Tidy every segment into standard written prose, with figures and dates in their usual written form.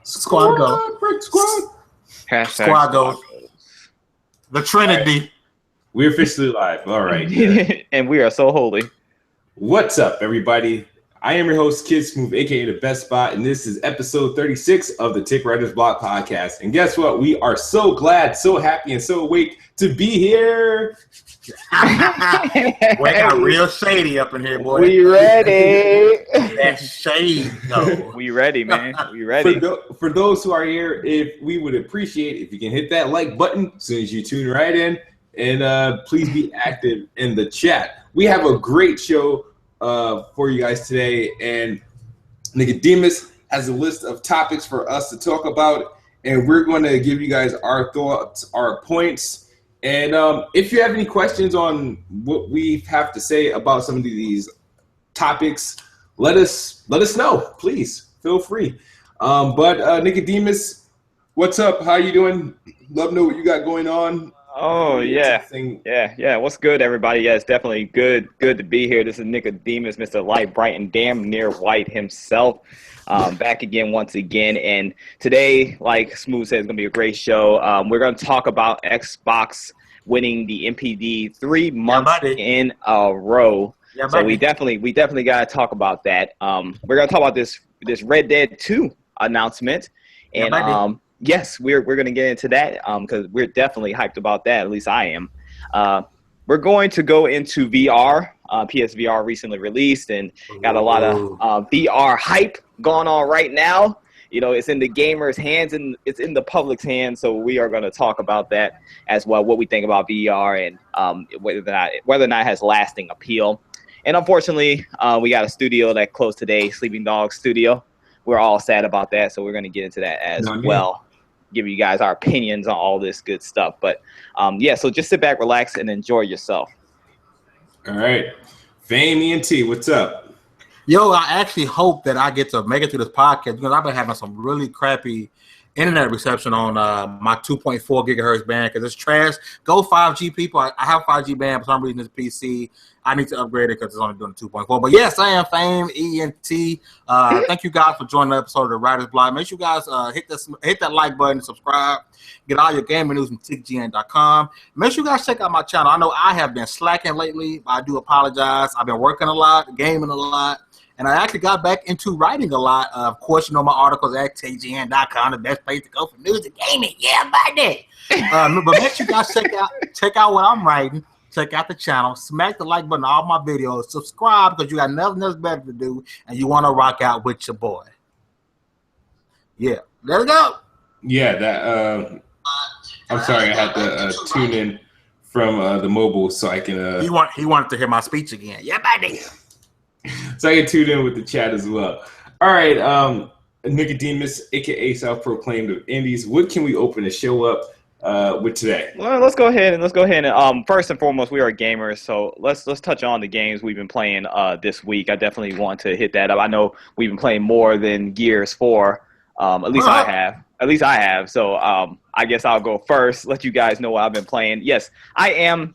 Squad go. Break squad. Squad goes. The Trinity. We're officially live. All right. And we are so holy. What's up, everybody? I am your host, Kid Smooth, aka The Best Spot, and this is episode 36 of the TiC Writers Block podcast. And guess what? We are so glad, so happy, and so awake to be here. We got real shady up in here, boy. We ready. That shade, though. We ready, man. We ready. For those who are here, if we would appreciate if you can hit that like button as soon as you tune right in, and please be active in the chat. We have a great show for you guys today, and Nicodemus has a list of topics for us to talk about, and we're going to give you guys our thoughts, our points, and if you have any questions on what we have to say about some of these topics, let us know. Please feel free. But Nicodemus, what's up? How you doing? Love to know what you got going on. Oh, yeah. Yeah. What's good, everybody? Yeah, it's definitely good to be here. This is Nicodemus, Mr. Light, Bright, and damn near white himself. Back again once again. And today, like Smooth said, it's going to be a great show. We're going to talk about Xbox winning the MPD 3 months in a row. Yeah, so we definitely got to talk about that. We're going to talk about this Red Dead 2 announcement. And yes, we're going to get into that because we're definitely hyped about that. At least I am. We're going to go into VR. PSVR recently released and got a lot of VR hype going on right now. You know, it's in the gamers' hands and it's in the public's hands. So we are going to talk about that as well, what we think about VR and whether or not it has lasting appeal. And unfortunately, we got a studio that closed today, Sleeping Dog Studio. We're all sad about that, so we're going to get into that as well. Give you guys our opinions on all this good stuff. But yeah, so just sit back, relax, and enjoy yourself. All right. Fame ENT, what's up? Yo, I actually hope that I get to make it through this podcast because I've been having some really crappy internet reception on my 2.4 gigahertz band because it's trash. Go 5G, people. I have 5G band. For some reason, it's PC. I need to upgrade it because it's only doing 2.4. But yes, I am Fame ENT. Thank you guys for joining the episode of the Writers Block. Make sure you guys hit that like button, subscribe, get all your gaming news from TiCGN.com. Make sure you guys check out my channel. I know I have been slacking lately. I do apologize. I've been working a lot, gaming a lot. And I actually got back into writing a lot. Of course, you know my articles at TiCGN.com, the best place to go for news and gaming. Yeah, buddy. But make sure you guys check out what I'm writing. Check out the channel. Smack the like button on all my videos. Subscribe because you got nothing else better to do, and you want to rock out with your boy. Yeah, let's go. Yeah, that. I'm sorry, I had to tune in from the mobile so I can. He wanted to hear my speech again. Yeah, buddy. So I can tune in with the chat as well. All right, Nicodemus, aka self-proclaimed of Indies. What can we open the show up with today? Well, let's go ahead and first and foremost, we are gamers, so let's touch on the games we've been playing this week. I definitely want to hit that up. I know we've been playing more than Gears 4. At least I have. So I guess I'll go first. Let you guys know what I've been playing. Yes, I am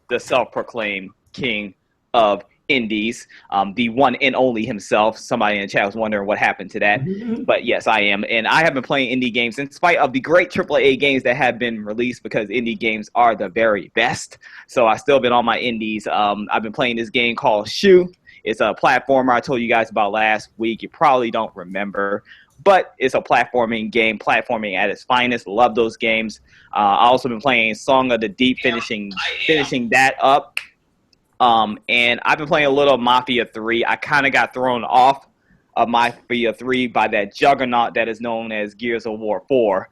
the self-proclaimed king of Indies, the one and only himself. Somebody in the chat was wondering what happened to that. But yes, I am. And I have been playing indie games in spite of the great AAA games that have been released because indie games are the very best. So I still been on my indies. I've been playing this game called Shoe. It's a platformer I told you guys about last week. You probably don't remember. But it's a platforming game, platforming at its finest. Love those games. I also been playing Song of the Deep, finishing that up. And I've been playing a little Mafia 3. I kind of got thrown off of Mafia 3 by that juggernaut that is known as Gears of War 4.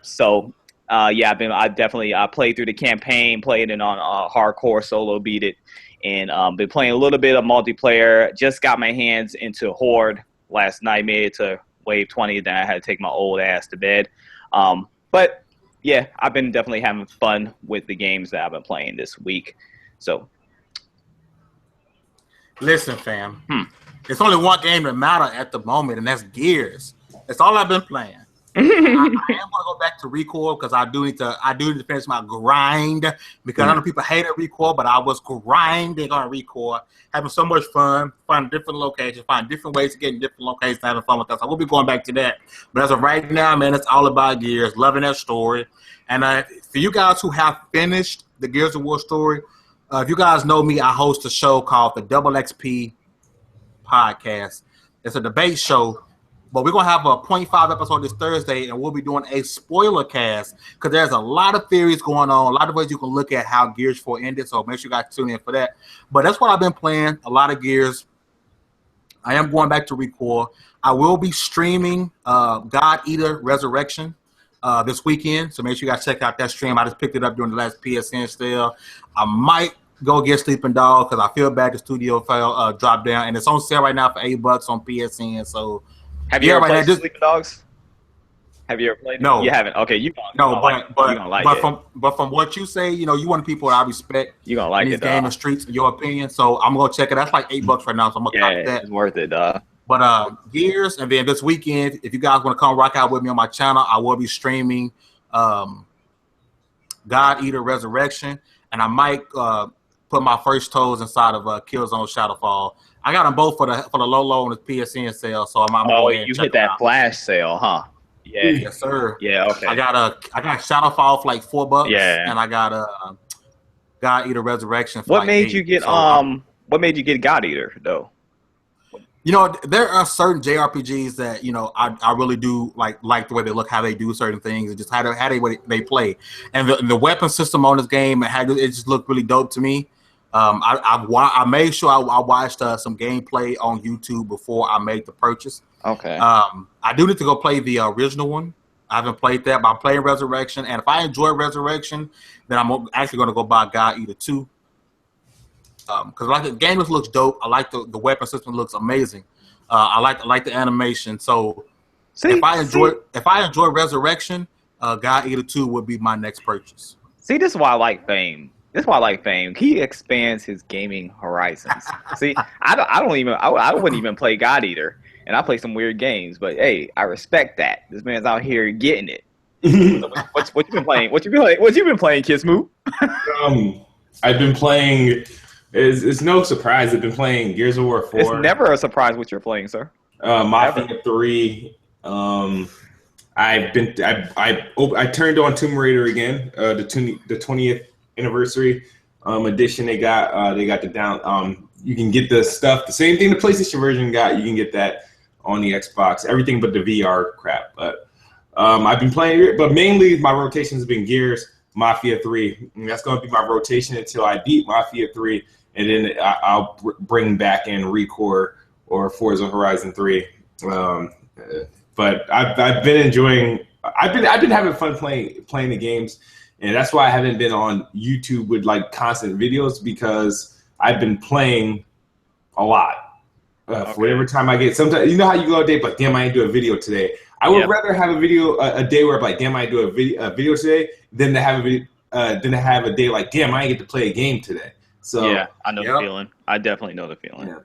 So, yeah, I played through the campaign, played it on hardcore, solo beat it, and been playing a little bit of multiplayer. Just got my hands into Horde last night, made it to Wave 20, then I had to take my old ass to bed. But, yeah, I've been definitely having fun with the games that I've been playing this week. So... Listen, fam. It's only one game that matters at the moment, and that's Gears. That's all I've been playing. I am going to go back to Record because I do need to finish my grind because I know people hate it Record, but I was grinding on Record, having so much fun, finding different locations, finding different ways to get in different locations, having fun with that. So we'll be going back to that. But as of right now, man, it's all about Gears, loving that story. And for you guys who have finished the Gears of War story, if you guys know me, I host a show called the Double XP Podcast. It's a debate show. But we're going to have a 0.5 episode this Thursday, and we'll be doing a spoiler cast because there's a lot of theories going on, a lot of ways you can look at how Gears 4 ended, so make sure you guys tune in for that. But that's what I've been playing, a lot of Gears. I am going back to Record. I will be streaming God Eater Resurrection this weekend, so make sure you guys check out that stream. I just picked it up during the last PSN sale. I might go get Sleeping Dog because I feel bad the studio file dropped down, and it's on sale right now for $8 on PSN, so... Have you ever played Sleeping Dogs? Have you ever played it? No. You haven't? Okay, you're gonna like it. But from what you say, you one of the people I respect. You're going to like in it, these game of streets, in your opinion. So I'm going to check it. That's like $8 right now, so I'm going to copy that. It's worth it, But Gears, and then this weekend, if you guys want to come rock out with me on my channel, I will be streaming God Eater Resurrection, and I might put my first toes inside of Killzone Shadowfall. I got them both for the low on the PSN sale, so I'm going to you hit that flash sale, huh? Yeah. Yes, sir. Yeah, okay. I got Shadowfall for like $4. Yeah. And I got God Eater Resurrection for what made you get what made you get God Eater though? There are certain JRPGs that I really do like the way they look, how they do certain things, and just how they play, and the weapon system on this game, it just looked really dope to me. I made sure I watched some gameplay on YouTube before I made the purchase. Okay. I do need to go play the original one. I haven't played that, but I'm playing Resurrection, and if I enjoy Resurrection, then I'm actually going to go buy God Eater 2. Because the game looks dope. I like the weapon system looks amazing. I like the animation. So if I enjoy Resurrection, God Eater 2 would be my next purchase. See, this is why I like Fame. He expands his gaming horizons. See, I wouldn't even play God Eater, and I play some weird games. But hey, I respect that. This man's out here getting it. So what you been playing? What you been playing, Kiss Moo? I've been playing. It's no surprise. I've been playing Gears of War 4. It's never a surprise what you're playing, sir. Mafia 3. I turned on Tomb Raider again. The 20th anniversary edition. They got the down. You can get the stuff. The same thing the PlayStation version got. You can get that on the Xbox. Everything but the VR crap. But I've been playing. But mainly my rotation has been Gears, Mafia 3. And that's going to be my rotation until I beat Mafia 3, and then I'll bring back in Recore or Forza Horizon 3. But I've been enjoying. I've been having fun playing the games, and that's why I haven't been on YouTube with like constant videos, because I've been playing a lot. For whatever time I get. Sometimes how you go a day, but damn, I didn't do a video today. I would rather have a day where I'm like, damn, I do a video today, than to have a day like, damn, I didn't get to play a game today. So yeah, I know the feeling. I definitely know the feeling.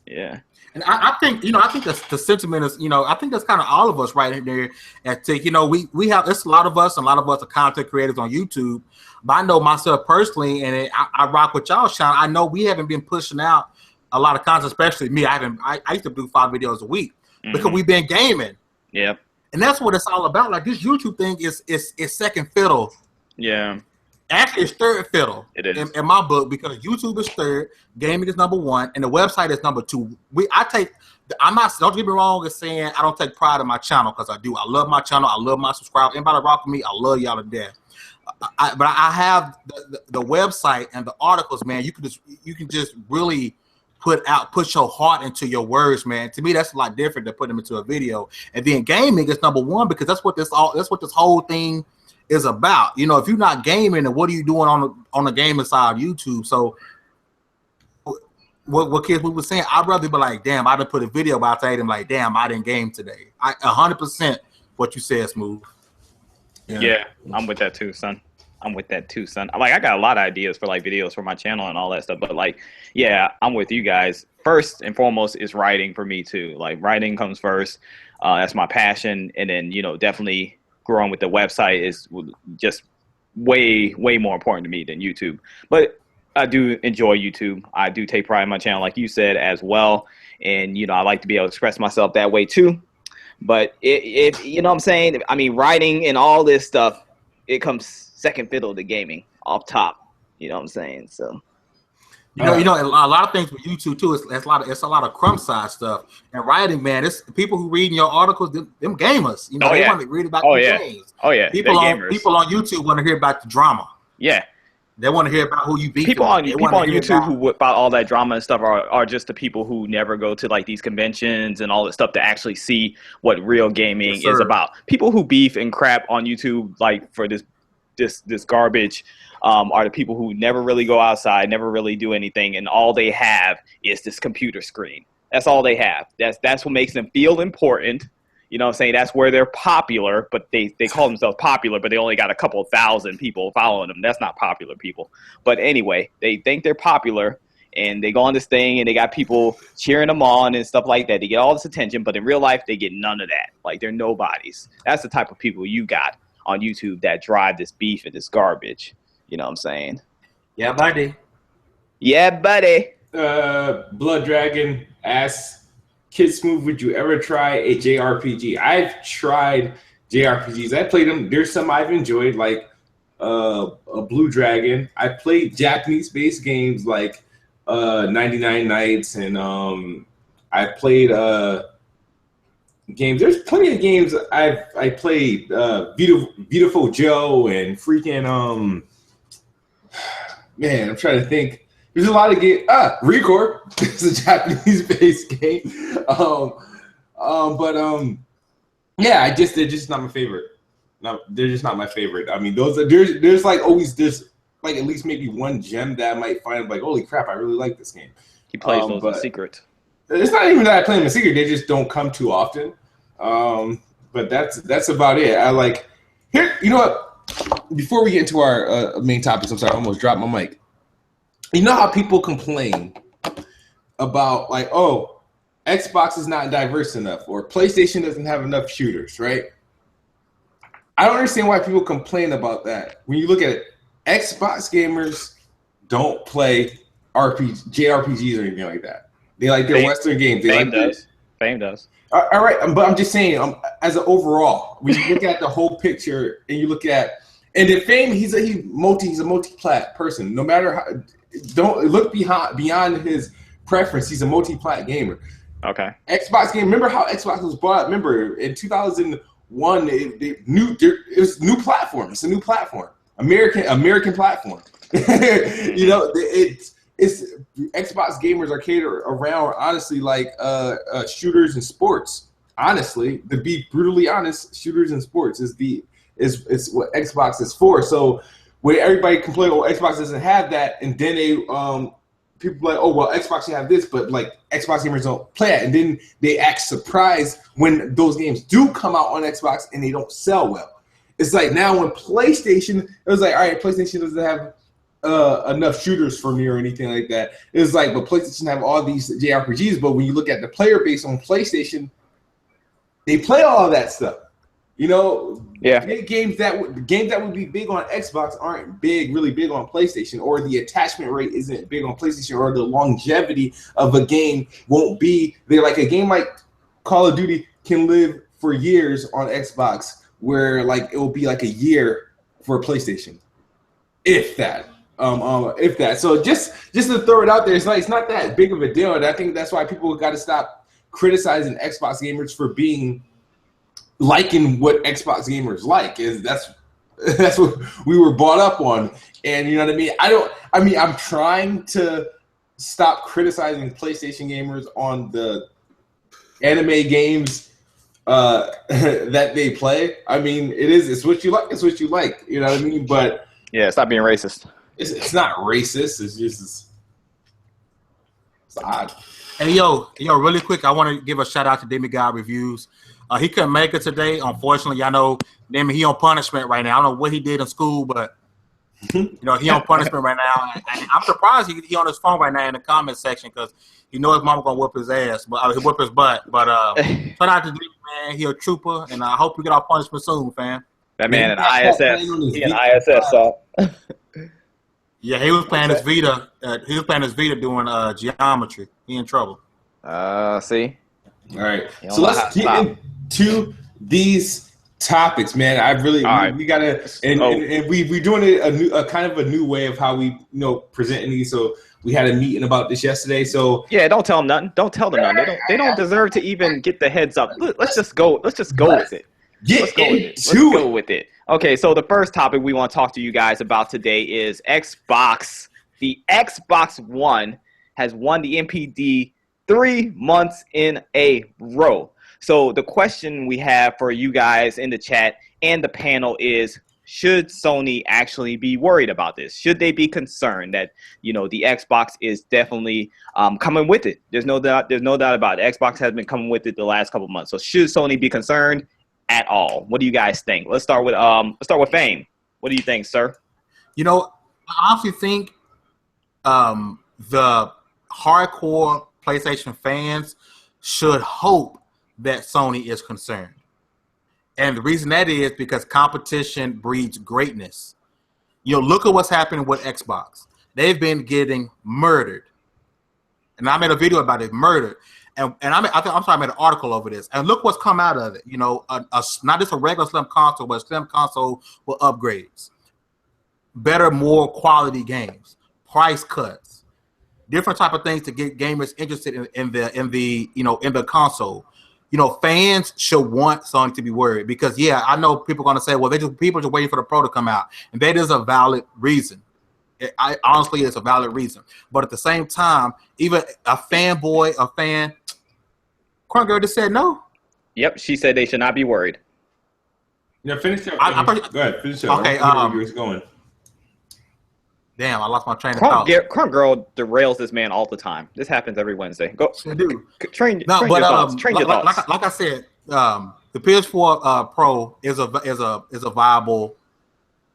Yeah. And I think the sentiment is, I think that's kind of all of us right there at TiC. We have, it's a lot of us are content creators on YouTube, but I know myself personally, and I rock with y'all, Sean. I know we haven't been pushing out a lot of content, especially me. I used to do 5 videos a week because we've been gaming. Yeah. And that's what it's all about. Like, this YouTube thing is second fiddle. Yeah. Actually, it's third fiddle. It is. In my book, because YouTube is third, gaming is number 1, and the website is number 2. Don't get me wrong in saying I don't take pride in my channel, because I do. I love my channel. I love my subscribers. Anybody rock with me, I love y'all to death. But I have the website and the articles, man. You can just really put your heart into your words, man. To me, that's a lot different than putting them into a video. And then gaming is number 1, because that's what this whole thing is about. If you're not gaming, then what are you doing on the gaming side of YouTube? So what kids we were saying, I'd rather be like, damn, I didn't put a video, but I tell them like, damn, I didn't game today. 100% what you said, Smooth. Yeah, I'm with that too, son. I'm with that too, son. Like, I got a lot of ideas for like videos for my channel and all that stuff, but like, yeah, I'm with you guys. First and foremost is writing for me too. Like, writing comes first. That's my passion, and then definitely growing with the website is just way more important to me than YouTube. But I do enjoy YouTube. I do take pride in my channel, like you said, as well, and I like to be able to express myself that way too. But if you know what I'm saying, I mean, writing and all this stuff, it comes second fiddle to gaming off top. You know what I'm saying? So, a lot of things with YouTube too. It's a lot of crumb side stuff. And writing, man, it's people who reading your articles, them gamers. They want to read about the games. Oh yeah, people on YouTube want to hear about the drama. Yeah. They want to hear about who you beat. People on YouTube who about all that drama and stuff are just the people who never go to like these conventions and all that stuff to actually see what real gaming is about. People who beef and crap on YouTube like for this garbage are the people who never really go outside, never really do anything, and all they have is this computer screen. That's all they have. That's what makes them feel important. You know what I'm saying? That's where they're popular, but they call themselves popular, but they only got a couple thousand people following them. That's not popular people. But anyway, they think they're popular, and they go on this thing, and they got people cheering them on and stuff like that. They get all this attention, but in real life, they get none of that. Like, they're nobodies. That's the type of people you got on YouTube that drive this beef and this garbage. You know what I'm saying? Yeah, buddy. Yeah, buddy. Blood Dragon asks, Kid Smooth, would you ever try a JRPG? I've tried JRPGs. I played them. There's some I've enjoyed, like a Blue Dragon. I played Japanese-based games like 99 Nights, and I played games. There's plenty of games I played. Beautiful Joe and freaking man, I'm trying to think. There's a lot of games. Record. It's a Japanese-based game. Yeah, they're just not my favorite. No, they're just not my favorite. I mean, there's like always like at least maybe one gem that I might find like, holy crap, I really like this game. He plays those in secret. It's not even that I play them in secret. They just don't come too often. But that's about it. I like here. You know what? Before we get into our main topics, I'm sorry, I almost dropped my mic. You know how people complain about like, oh, Xbox is not diverse enough or PlayStation doesn't have enough shooters, right? I don't understand why people complain about that. When you look at it, Xbox gamers don't play JRPGs or anything like that. They like their Western games. Fame does. All right, but I'm just saying, as an overall, when you look at the whole picture and you look at, and then Fame, he's a multi-plat person. No matter how, don't look beyond his preference. He's a multi-plat gamer. Okay. Xbox game. Remember how Xbox was bought? Remember in 2001, it was new platform. It's a new platform. American platform. It's Xbox gamers are catered around honestly like shooters and sports. Honestly, to be brutally honest, shooters and sports is what Xbox is for. So when everybody complain, oh, Xbox doesn't have that, and then people like, oh well, Xbox should have this, but like Xbox gamers don't play it, and then they act surprised when those games do come out on Xbox and they don't sell well. It's like now when PlayStation, it was like, all right, PlayStation doesn't have enough shooters for me or anything like that. It's like, but PlayStation have all these JRPGs, but when you look at the player base on PlayStation, they play all of that stuff. Yeah. Games that would be big on Xbox aren't really big on PlayStation, or the attachment rate isn't big on PlayStation, or the longevity of a game won't be there. Like a game like Call of Duty can live for years on Xbox, where like it will be like a year for a PlayStation, if that. So just to throw it out there, it's not that big of a deal, and I think that's why people got to stop criticizing Xbox gamers for liking what Xbox gamers like. Is that's what we were brought up on, and you know what I mean. I'm trying to stop criticizing PlayStation gamers on the anime games that they play. I mean, it's what you like. It's what you like. You know what I mean? But yeah, stop being racist. It's not racist. It's just it's odd. Hey, yo, really quick, I want to give a shout out to Demigod Reviews. He couldn't make it today, unfortunately. I know he on punishment right now. I don't know what he did in school, but You know, he on punishment right now. And I'm surprised he on his phone right now in the comment section because he know his mama gonna whoop his ass, but he whoop his butt. But turn out to do, man. He a trooper, and I hope we get our punishment soon, fam. That man in ISS. He in ISS, so. Yeah, he was playing his Vita. He was playing his Vita doing geometry. He in trouble. See. All right, so let's get into these topics, man. I really we gotta and we're doing it a kind of a new way of how we presenting these. So we had a meeting about this yesterday. So yeah, don't tell them nothing. Don't tell them nothing. They don't deserve to even get the heads up. Let's just go. Let's just go with it. Let's go with it. Okay, so the first topic we want to talk to you guys about today is Xbox. The Xbox One has won the NPD 3 months in a row. So the question we have for you guys in the chat and the panel is, should Sony actually be worried about this? Should they be concerned that, the Xbox is definitely coming with it? There's no doubt about it. Xbox has been coming with it the last couple months. So should Sony be concerned at all? What do you guys think? Let's start with Fame. What do you think, sir? I honestly think the hardcore PlayStation fans should hope that Sony is concerned. And the reason that is because competition breeds greatness. Look at what's happening with Xbox. They've been getting murdered. And I made a video about it, murdered. And I made an article over this. And look what's come out of it. Not just a regular slim console, but a slim console with upgrades. Better, more quality games. Price cuts. Different type of things to get gamers interested in the console. Fans should want Sony to be worried because, I know people are going to say, well, people are just waiting for the Pro to come out. And that is a valid reason. Honestly, it's a valid reason. But at the same time, even a fan, Crunk Girl just said no. Yep, she said they should not be worried. Yeah, finish up. Go ahead, finish up. Okay, where going. Damn, I lost my train of thought. Crunk Girl derails this man all the time. This happens every Wednesday. Go. I do. Train your thoughts. Like I said, the PS4 Pro is a viable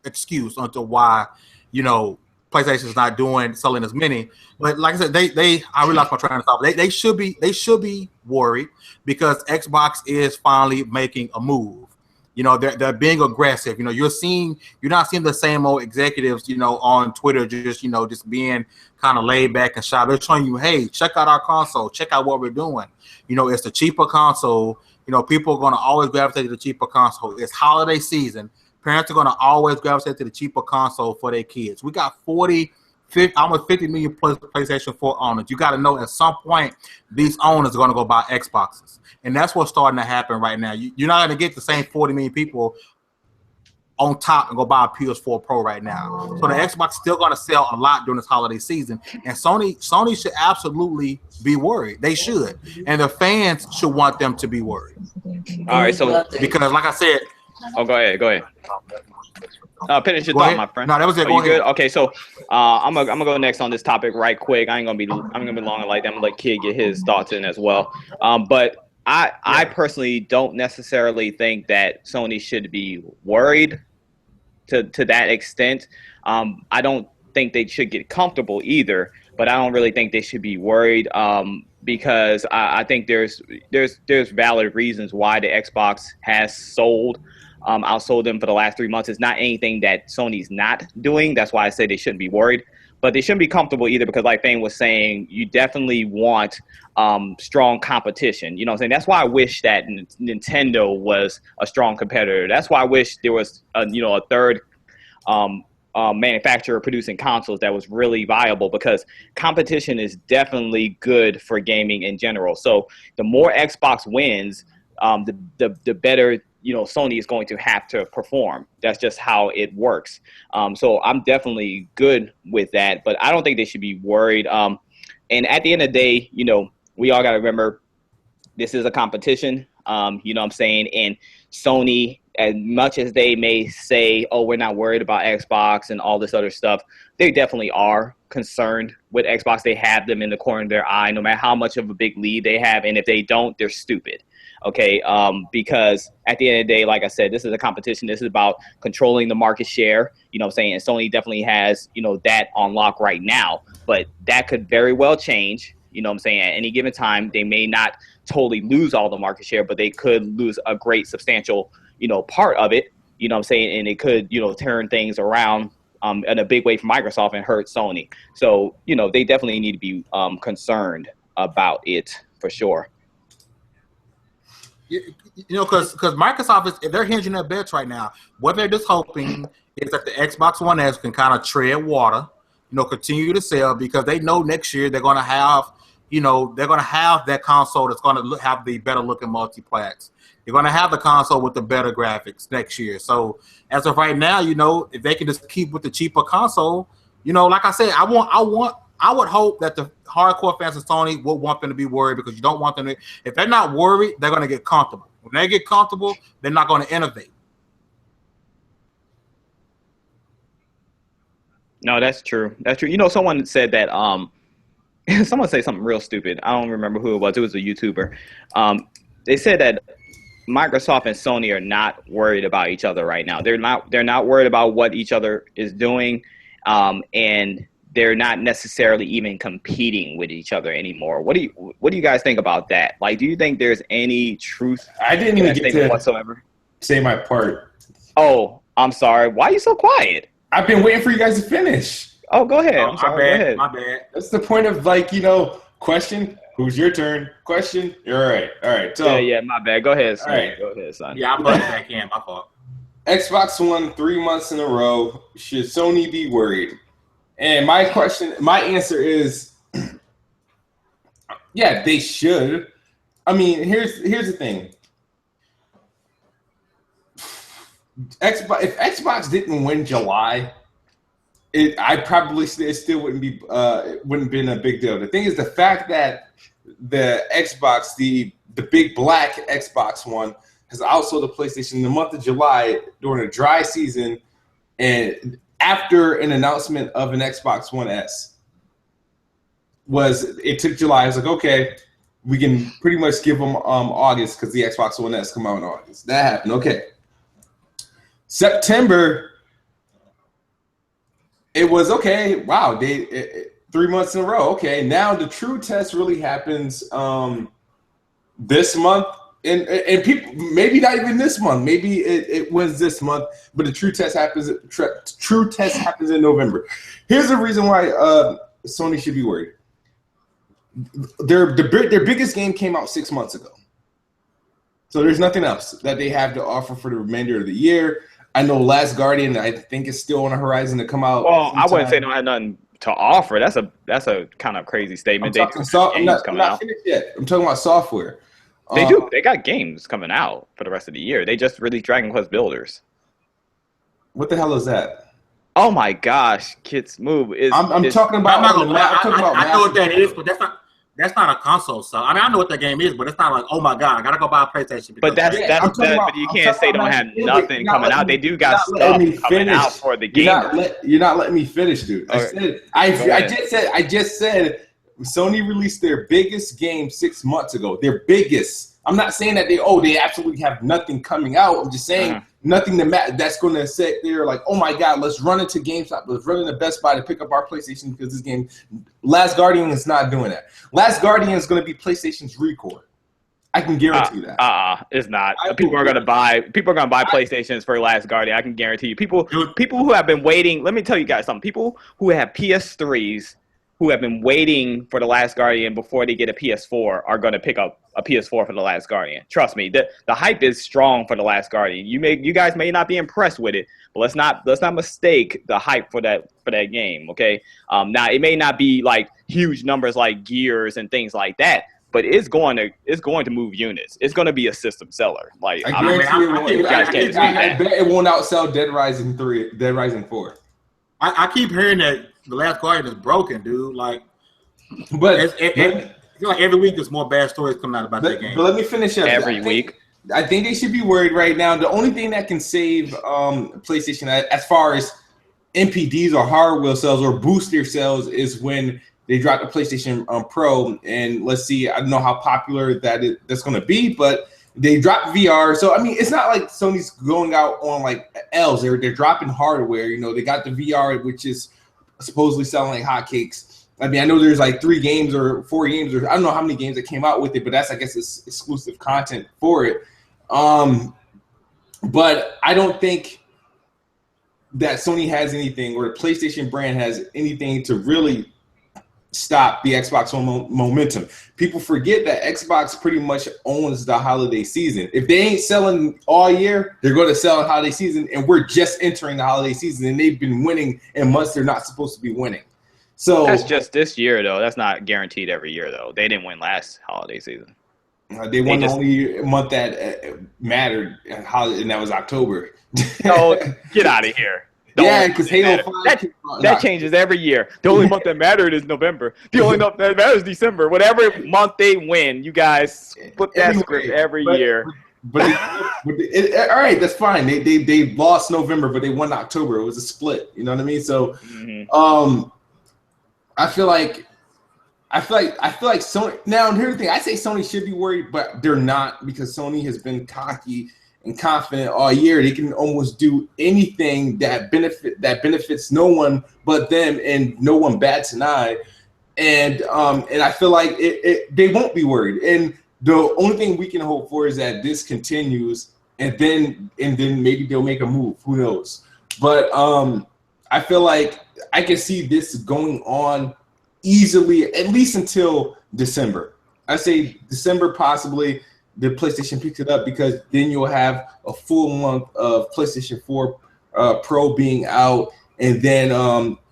excuse onto why PlayStation is not selling as many. But like I said, I really lost my train of thought. They should be worried because Xbox is finally making a move. They're being aggressive. You're not seeing the same old executives, on Twitter, just being kind of laid back and shy. They're showing you, hey, check out our console, check out what we're doing. It's the cheaper console. People are going to always gravitate to the cheaper console. It's holiday season. Parents are going to always gravitate to the cheaper console for their kids. We got almost 50 million plus PlayStation 4 owners. You got to know at some point these owners are going to go buy Xboxes. And that's what's starting to happen right now. You're not going to get the same 40 million people on top and go buy a PS4 Pro right now. So the Xbox is still going to sell a lot during this holiday season. And Sony should absolutely be worried. They should. And the fans should want them to be worried. All right, so because like I said. Oh, go ahead. Finish your thought, my friend. No, that was it. Go ahead. Good? Okay, so I'm gonna go next on this topic right quick. I'm gonna be long like that. I'm gonna let Kid get his thoughts in as well. But I personally don't necessarily think that Sony should be worried to that extent. I don't think they should get comfortable either, but I don't really think they should be worried because I think there's valid reasons why the Xbox has outsold them for the last 3 months. It's not anything that Sony's not doing. That's why I say they shouldn't be worried. But they shouldn't be comfortable either because, like Fane was saying, you definitely want strong competition. You know what I'm saying? That's why I wish that Nintendo was a strong competitor. That's why I wish there was a third manufacturer producing consoles that was really viable because competition is definitely good for gaming in general. So the more Xbox wins, the better Sony is going to have to perform. That's just how it works. So I'm definitely good with that, but I don't think they should be worried. And at the end of the day, we all got to remember this is a competition. You know what I'm saying? And Sony as much as they may say, oh, we're not worried about Xbox and all this other stuff, they definitely are concerned with Xbox. They have them in the corner of their eye, no matter how much of a big lead they have. And if they don't, they're stupid. Okay, because at the end of the day, like I said, this is a competition. This is about controlling the market share. You know what I'm saying? And Sony definitely has, that on lock right now. But that could very well change. You know what I'm saying? At any given time, they may not totally lose all the market share, but they could lose a great substantial, part of it. You know what I'm saying? And it could, turn things around in a big way for Microsoft and hurt Sony. So, they definitely need to be concerned about it for sure. Because Microsoft they're hinging their bets right now. What they're just hoping is that the Xbox One S can kind of tread water, continue to sell, because they know next year they're going to have, that console that's going to have the better looking multiplats. They're going to have the console with the better graphics next year. So as of right now, if they can just keep with the cheaper console, like I said, I would hope that the hardcore fans of Sony would want them to be worried, because you don't want them to. If they're not worried, they're going to get comfortable. When they get comfortable, they're not going to innovate. No, that's true. That's true. Someone said that. Someone said something real stupid. I don't remember who it was. It was a YouTuber. They said that Microsoft and Sony are not worried about each other right now. They're not worried about what each other is doing, and they're not necessarily even competing with each other anymore. What do you guys think about that? Like, do you think there's any truth? I didn't even get to whatsoever say my part. Oh, I'm sorry. Why are you so quiet? I've been waiting for you guys to finish. Oh, go ahead. I'm sorry. Go ahead. My bad. That's the point of question. Who's your turn? Question. You're all right. So yeah. My bad. Go ahead, son. All right. Go ahead, son. Yeah, I'm butting back in. My fault. Xbox One 3 months in a row. Should Sony be worried? And my answer is, yeah, they should. I mean, here's the thing. If Xbox didn't win July, I probably still wouldn't be wouldn't been a big deal. The thing is the fact that the Xbox, the big black Xbox One, has outsold the PlayStation in the month of July during a dry season, and after an announcement of an Xbox One S, it took July. I was like, okay, we can pretty much give them August, because the Xbox One S come out in August. That happened. Okay. September, it was okay. Wow, 3 months in a row. Okay, now the true test really happens this month, and people, maybe not even this month. Maybe it was this month, but the true test happens. True test happens in November. Here's the reason why Sony should be worried. Their biggest game came out 6 months ago, so there's nothing else that they have to offer for the remainder of the year. I know Last Guardian, I think, is still on the horizon to come out. Well, I wouldn't say they don't have nothing to offer. That's a kind of crazy statement. I'm not finished yet. I'm talking about software. They do. They got games coming out for the rest of the year. They just released Dragon Quest Builders. What the hell is that? Oh my gosh, Kids Move is. I'm talking about. I know what that is, but that's not a console. So I mean, I know what that game is, but it's not like, oh my god, I gotta go buy a PlayStation. But but you can't say don't have nothing coming out. They do got stuff coming out for the game. You're not letting me finish, dude. I just said Sony released their biggest game 6 months ago. Their biggest. I'm not saying that they absolutely have nothing coming out. I'm just saying nothing that's going to sit there like, oh my god, let's run into GameStop, let's run into Best Buy to pick up our PlayStation, because this game, Last Guardian, is not doing that. Last Guardian is going to be PlayStation's record. I can guarantee that. It's not. People are going to buy PlayStations for Last Guardian. I can guarantee you. People who have been waiting. Let me tell you guys something. People who have PS3s, who have been waiting for The Last Guardian before they get a PS4, are going to pick up a PS4 for The Last Guardian. Trust me, the hype is strong for The Last Guardian. You guys may not be impressed with it, but let's not mistake the hype for that game. Okay, now it may not be like huge numbers like Gears and things like that, but it's going to move units. It's going to be a system seller. Like, I bet it won't outsell Dead Rising 3, Dead Rising 4. I keep hearing that The Last Guardian is broken, dude. Like, but I feel like every week there's more bad stories coming out about that game. But let me finish up. Every week. I think they should be worried right now. The only thing that can save PlayStation as far as NPDs or hardware sales or boost their sales is when they drop the PlayStation Pro. And let's see, I don't know how popular that's going to be, but they dropped VR. So, I mean, it's not like Sony's going out on like L's. They're dropping hardware. You know, they got the VR, which is supposedly selling like hotcakes. I mean, I know there's like 3 games or 4 games, or I don't know how many games that came out with it, but that's, I guess, it's exclusive content for it. But I don't think that Sony has anything, or the PlayStation brand has anything to really stop the Xbox momentum. People forget that Xbox pretty much owns the holiday season. If they ain't selling all year, they're going to sell in holiday season, and we're just entering the holiday season, and they've been winning in months they're not supposed to be winning. So that's just this year, though. That's not guaranteed every year, though. They didn't win last holiday season. They won the only month that mattered, and that was October. No, get out of here. Yeah, because Halo 5 that changes every year. The only month that mattered is November. The only month that matters is December. Whatever month they win, you guys flip that script every year. But all right, that's fine. They lost November, but they won October. It was a split. You know what I mean? So, I feel like Sony. Now, here's the thing: I say Sony should be worried, but they're not, because Sony has been cocky and confident all year. They can almost do anything that benefits no one but them, and no one bats an eye. And I feel like they won't be worried. And the only thing we can hope for is that this continues, and then maybe they'll make a move. Who knows? But I feel like I can see this going on easily, at least until December. I say December, possibly the PlayStation picks it up, because then you'll have a full month of PlayStation 4 Pro being out, and then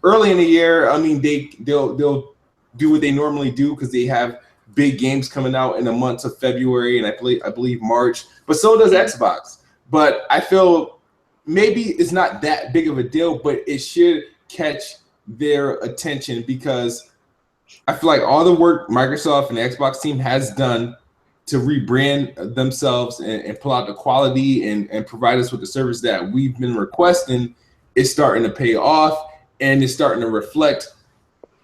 early in the year, I mean, they'll do what they normally do, because they have big games coming out in the months of February and I believe March, but so does Xbox. But I feel maybe it's not that big of a deal, but it should catch their attention, because I feel like all the work Microsoft and the Xbox team has done to rebrand themselves and pull out the quality and provide us with the service that we've been requesting is starting to pay off, and it's starting to reflect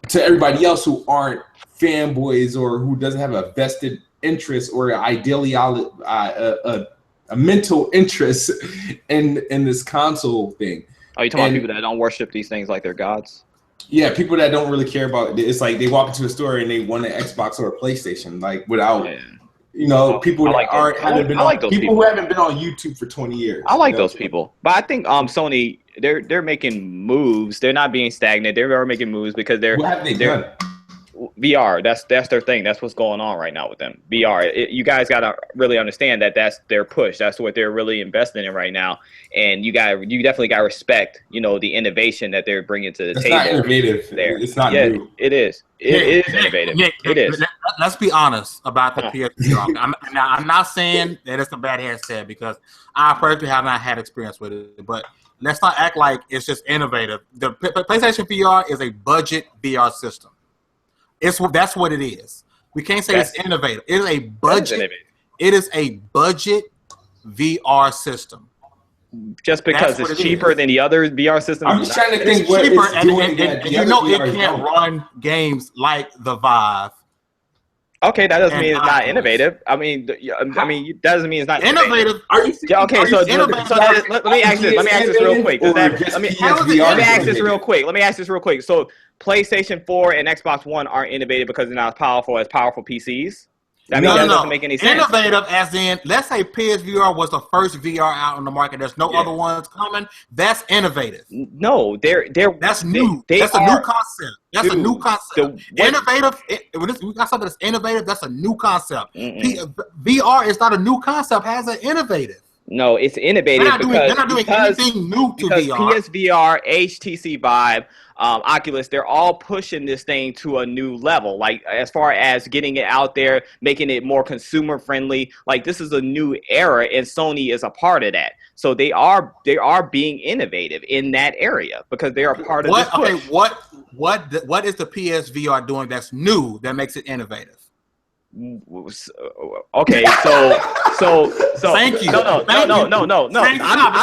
to everybody else who aren't fanboys or who doesn't have a vested interest or ideally a mental interest in this console thing. Oh, you talking about people that don't worship these things like they're gods? Yeah, people that don't really care about it. It's like they walk into a store and they want an Xbox or a PlayStation, like without, people that people who haven't been on YouTube for 20 years. I like those people, but I think Sony, they're making moves. They're not being stagnant. They're making moves because what have they done? VR, that's their thing. That's what's going on right now with them. VR. You guys got to really understand that that's their push. That's what they're really investing in right now. And you definitely got to respect, the innovation that they're bringing to the table. It's not innovative. It's not new. It is. It is innovative. It is. Let's be honest about the PSVR. I'm not saying that it's a bad headset, because I personally have not had experience with it. But let's not act like it's just innovative. The PlayStation VR is a budget VR system. That's what it is. We can't say it's innovative. It is a budget. It is a budget VR system. Just because it's cheaper than the other VR systems. I'm just trying to think what cheaper, it's doing. And it can't run games like the Vive. Okay, that doesn't mean it's not innovative. I mean, that doesn't mean it's not innovative. Are you? Okay, so let me ask this real quick. Let me ask this real quick. So, PlayStation 4 and Xbox One aren't innovative because they're not as powerful PCs? That doesn't make any sense. Innovative as in, let's say PSVR was the first VR out on the market. There's no other ones coming. That's innovative. No, that's new. That's a new concept. That's a new concept. Innovative. When we got something that's innovative, that's a new concept. VR is not a new concept. How's it innovative? No, it's innovative they're not doing anything new to VR. PSVR, HTC Vive, Oculus, they're all pushing this thing to a new level. Like, as far as getting it out there, making it more consumer friendly. Like, this is a new era, and Sony is a part of that. So they are being innovative in that area because they are part of this push. Okay, what is the PSVR doing that's new that makes it innovative? Okay, so Thank you. No. I'm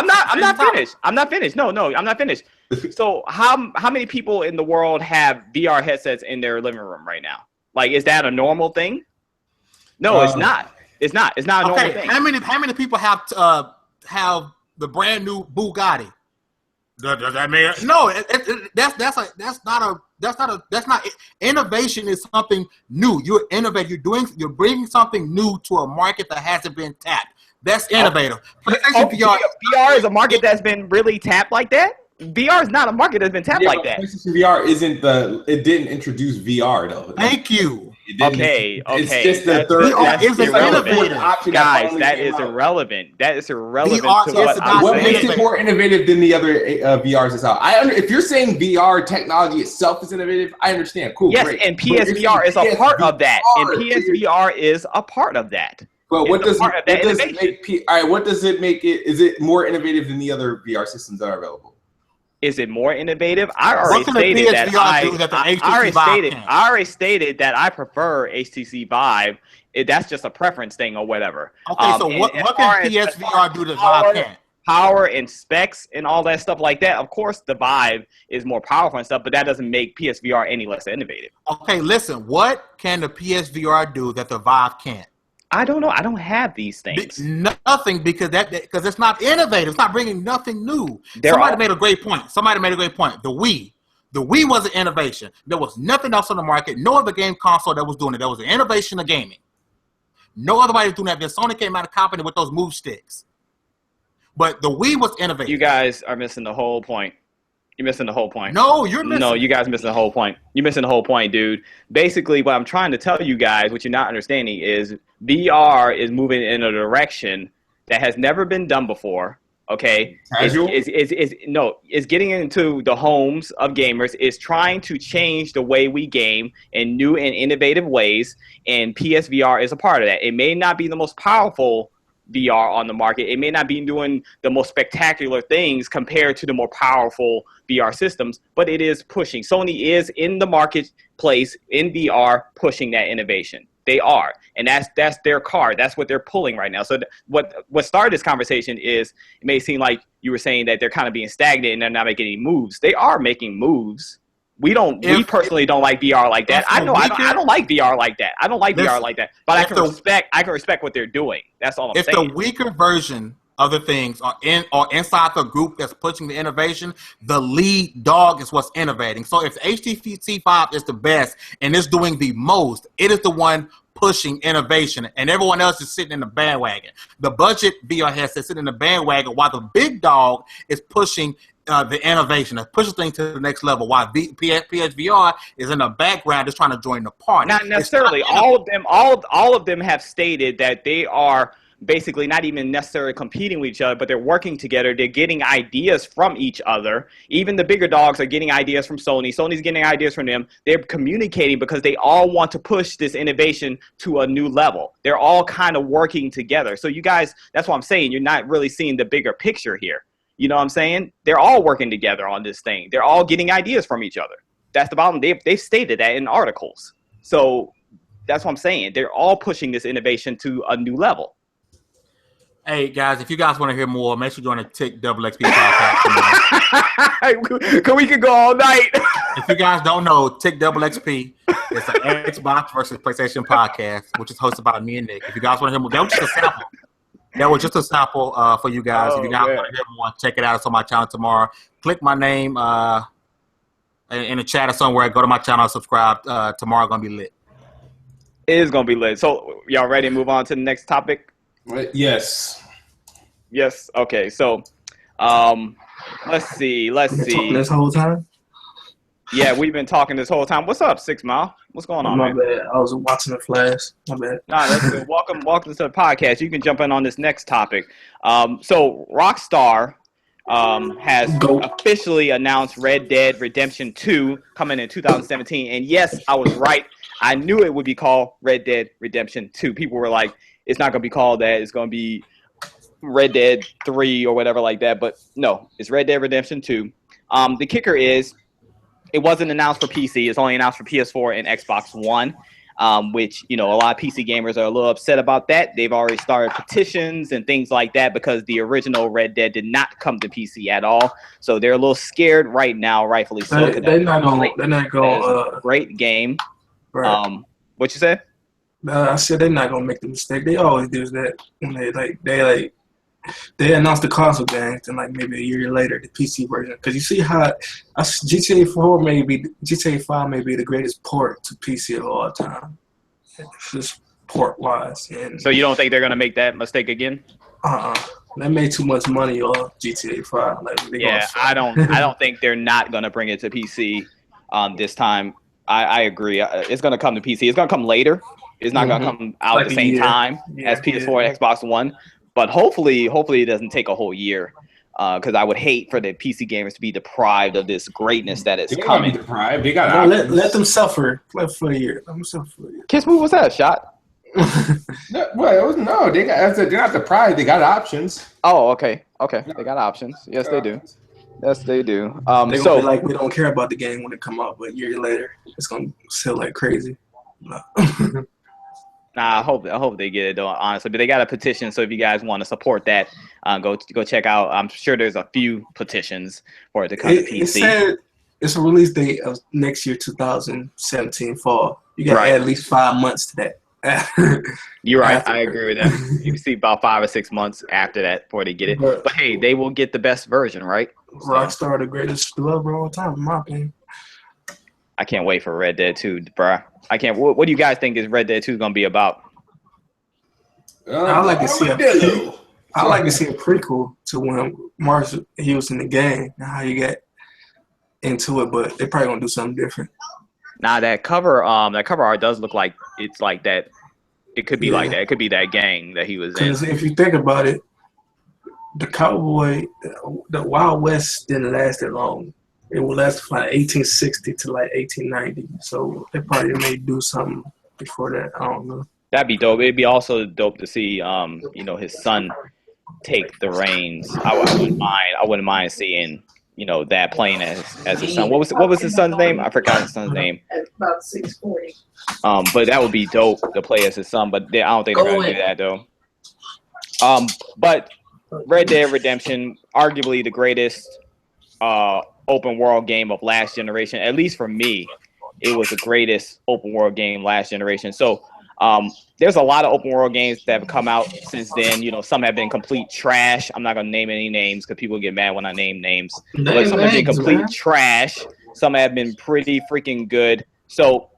not finished. I'm not finished. No, I'm not finished. So how many people in the world have VR headsets in their living room right now? Like, is that a normal thing? No, it's not. It's not a normal thing. How many people have the brand new Bugatti? Does that mean no? That's not innovation. Is something new. You're innovating. You're bringing something new to a market that hasn't been tapped. That's innovative. VR is a market that's been really tapped like that. VR is not a market that's been tapped like that. PlayStation VR isn't it didn't introduce VR though. Thank you. Okay. It's just the third. That's irrelevant. Option Guys, that is irrelevant. That is irrelevant VR, to what I'm What saying. makes it more innovative than the other VRs that's out? If you're saying VR technology itself is innovative, I understand. Cool, yes, great. and PSVR is a part of that. And PSVR is a part of that. But what does it make it? Is it more innovative than the other VR systems that are available? Is it more innovative? I already stated that I already stated that I prefer HTC Vive. That's just a preference thing or whatever. Okay, so what can PSVR do that Vive can't? Power and specs and all that stuff like that. Of course, the Vive is more powerful and stuff, but that doesn't make PSVR any less innovative. Okay, listen. What can the PSVR do that the Vive can't? I don't know. I don't have these things. Nothing, because it's not innovative. It's not bringing nothing new. Somebody made a great point. The Wii was an innovation. There was nothing else on the market. No other game console that was doing it. That was an innovation of gaming. No other body was doing that. Then Sony came out of company with those move sticks. But the Wii was innovative. You guys are missing the whole point. You're missing the whole point. No, you're missing. No, you guys are missing the whole point. You're missing the whole point, dude. Basically, what I'm trying to tell you guys, what you're not understanding, is VR is moving in a direction that has never been done before. Okay, casual. It's getting into the homes of gamers. It's trying to change the way we game in new and innovative ways, and PSVR is a part of that. It may not be the most powerful VR on the market. It may not be doing the most spectacular things compared to the more powerful VR systems, but it is pushing. Sony is in the marketplace in VR pushing that innovation. They are, and that's their card. That's what they're pulling right now. So what started this conversation is, it may seem like you were saying that they're kind of being stagnant and they're not making any moves. They are making moves. We personally don't like VR like that. I don't like VR like that. I don't like VR like that. But I can respect what they're doing. That's all I'm saying. If the weaker version of the things are inside the group that's pushing the innovation, the lead dog is what's innovating. So if HTC Vive is the best and is doing the most, it is the one pushing innovation, and everyone else is sitting in the bandwagon. The budget VR headset is sitting in the bandwagon while the big dog is pushing the innovation, that pushes things to the next level, while PSVR is in the background just trying to join the party. Not necessarily. All of them have stated that they are basically not even necessarily competing with each other, but they're working together. They're getting ideas from each other. Even the bigger dogs are getting ideas from Sony. Sony's getting ideas from them. They're communicating because they all want to push this innovation to a new level. They're all kind of working together. So you guys, that's what I'm saying. You're not really seeing the bigger picture here. You know what I'm saying? They're all working together on this thing. They're all getting ideas from each other. That's the problem. They've stated that in articles. So that's what I'm saying. They're all pushing this innovation to a new level. Hey, guys, if you guys want to hear more, make sure you join the TiC podcast. We could go all night. If you guys don't know, TiC it's an Xbox versus PlayStation podcast, which is hosted by me and Nick. If you guys want to hear more, that was just a sample. That was just a sample for you guys. If you guys want to hear more, check it out. It's on my channel tomorrow. Click my name in the chat or somewhere. Go to my channel, subscribe. Tomorrow going to be lit. It is going to be lit. So, y'all ready to move on to the next topic? Yes. Yes. Okay. So, let's see. Talking this whole time? Yeah, we've been talking this whole time. What's up, 6 Mile? What's going on, My man? bad. I was watching the Flash. My bad. Nah, that's good. Welcome to the podcast. You can jump in on this next topic. So, Rockstar has officially announced Red Dead Redemption 2 coming in 2017. And yes, I was right. I knew it would be called Red Dead Redemption 2. People were like, it's not going to be called that. It's going to be Red Dead 3 or whatever like that. But no, it's Red Dead Redemption 2. The kicker is it wasn't announced for PC. It's only announced for PS4 and Xbox One. which, you know, a lot of PC gamers are a little upset about that. They've already started petitions and things like that because the original Red Dead did not come to PC at all. So they're a little scared right now, rightfully so. They're not gonna. Great game. Right. What you say? I said they're not gonna make the mistake. They always do that when they announce the console games and like maybe a year later the PC version. Because you see how GTA 4 GTA 5 may be the greatest port to PC of all time. It's just port wise. And so you don't think they're gonna make that mistake again? They made too much money off GTA 5. I don't think they're not gonna bring it to PC this time. I agree. It's gonna come to PC. It's gonna come later. It's not gonna come out at the same time as PS4 and Xbox One. But hopefully it doesn't take a whole year, because I would hate for the PC gamers to be deprived of this greatness that is coming. Deprived. They got let them suffer for a year. Let them suffer for a year. Kiss move, what's that? Shot? No, they're not deprived. They got options. Oh, okay. They got options. Yes, they do. Yes, they do. They're gonna be like, we don't care about the game when it come out, but a year later, it's gonna sell like crazy. I hope they get it though, honestly. But they got a petition, so if you guys want to support that, go check out. I'm sure there's a few petitions for it to come to PC. It said it's a release date of next year, 2017 fall. You got to add at least 5 months to that. You're right. I agree with that. You can see about 5 or 6 months after that before they get it. But hey, they will get the best version, right? Rockstar, the greatest developer of all time, in my opinion. I can't wait for Red Dead 2, bro. I can't. What do you guys think is Red Dead 2 gonna be about? I like to see a prequel to when he was in the game and how you got into it, but they probably gonna do something different. Now that cover art does look like it's like that. It could be like that. It could be that gang that he was in. Because if you think about it, the the Wild West didn't last that long. It will last from like 1860 to like 1890. So they probably may do something before that. I don't know. That'd be dope. It'd be also dope to see, his son take the reins. I wouldn't mind seeing, that playing as his son. What was his son's name? I forgot his son's name. About 640. But that would be dope to play as his son. But I don't think they're gonna do that though. But Red Dead Redemption, arguably the greatest open world game of last generation. At least for me, it was the greatest open world game last generation. So there's a lot of open world games that have come out since then. Some have been complete trash. I'm not gonna name any names because people get mad when I name names. But some have been complete trash. Some have been pretty freaking good. So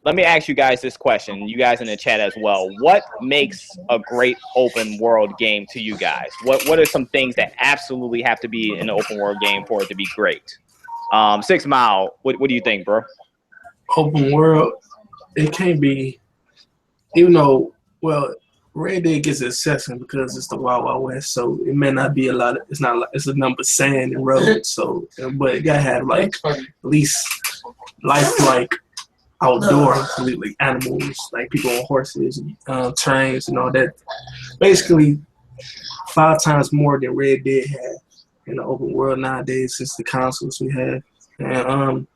let me ask you guys this question, you guys in the chat as well. What makes a great open world game to you guys? What are some things that absolutely have to be in an open world game for it to be great? 6 Mile, what do you think, bro? Open world, it can't be, even though, Red Dead gets an exception because it's the Wild Wild West, so it may not be it's a number of sand and roads, so, but it gotta have like at least lifelike outdoor, like animals, like people on horses, trains, and all that. Basically, 5 times more than Red Dead had in the open world nowadays since the consoles we have. And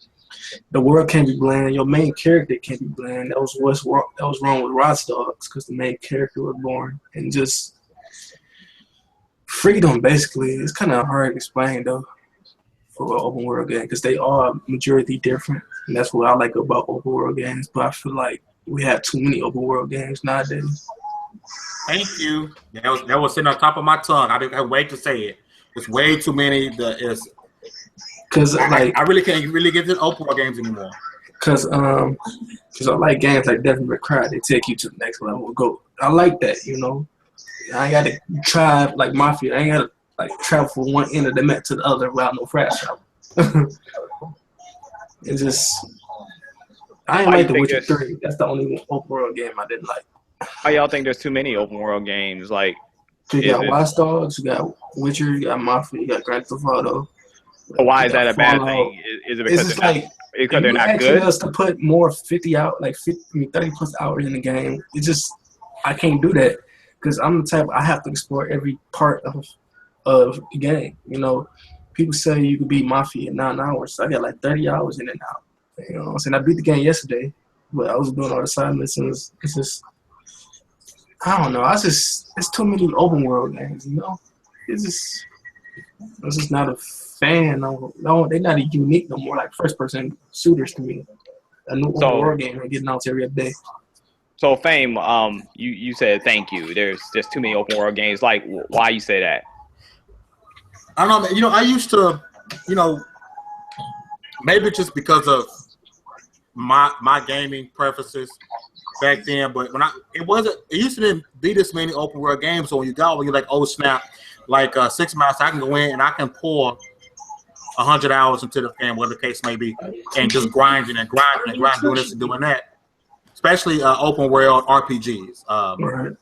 the world can't be bland. Your main character can't be bland. That was wrong with Watch Dogs because the main character was boring. And just freedom, basically. It's kind of hard to explain though for an open world game because they are majority different. And that's what I like about open world games. But I feel like we have too many open world games nowadays. Thank you. That was sitting on top of my tongue. I didn't wait to say it. It's way too many. Because I really can't really get to open world games anymore. Because I like games like Devil May Cry. They take you to the next level. I like that. I ain't got to try like Mafia. I ain't got to like travel from one end of the map to the other without no fast travel. It's just, I ain't like The Witcher 3. That's the only open world game I didn't like. Why y'all think there's too many open world games? Like, you got Watch Dogs, you got Witcher, you got Mafia, you got Grand Theft Auto. Why is that a bad thing? Is it because they're not good? Us to put more 30 plus hours in the game. It's just, I can't do that because I'm the type, I have to explore every part of the game. People say you could beat Mafia in 9 hours. So I got like 30 hours in and out. You know what I'm saying? I beat the game yesterday, but I was doing all the side missions. It's just, I don't know. It's too many open world games, you know? I'm just not a fan. No, they're not unique no more, like first-person shooters to me. A new open world game and getting out every day. So, Fame, you said thank you. There's just too many open world games. Like, why you say that? I don't know, man. You know, I used to, you know, maybe just because of my gaming preferences back then, but when it used to be this many open world games. So when you're like, oh snap, like 6 months, I can go in and I can pour 100 hours into the game, whatever the case may be, and just grinding, doing this and doing that. Especially open world RPGs.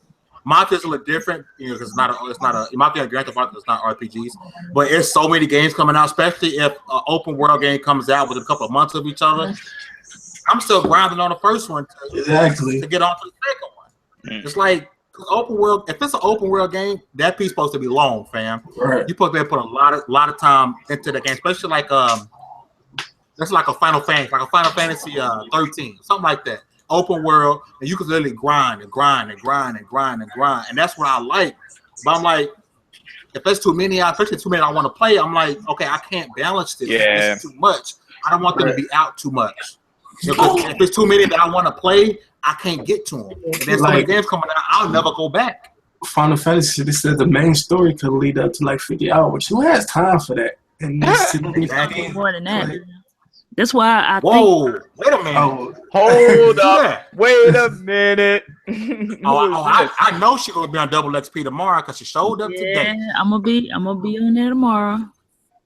Mafia is a little different, you know, because it's not a Mafia and Grand Theft Auto is not RPGs, but it's so many games coming out. Especially if an open world game comes out within a couple of months of each other, I'm still grinding on the first one to get on to the second one. It's like open world. If it's an open world game, that piece supposed to be long, fam. Right. You supposed to put a lot of time into the game, especially like that's like a Final Fantasy 13, something like that. Open world, and you can literally grind, and that's what I like. But I'm like, if there's too many, especially too many I want to play, I'm like, okay, I can't balance this. Yeah. This is too much. I don't want them to be out too much. If it's too many that I want to play, I can't get to them. And there's so many games coming out, I'll never go back. Final Fantasy, they said the main story could lead up to like 50 hours. Who has time for that? And more than that. That's why I think. Wait a minute. Hold up. Wait a minute. I know she's gonna be on double XP tomorrow because she showed up today. Yeah, I'm gonna be on there tomorrow.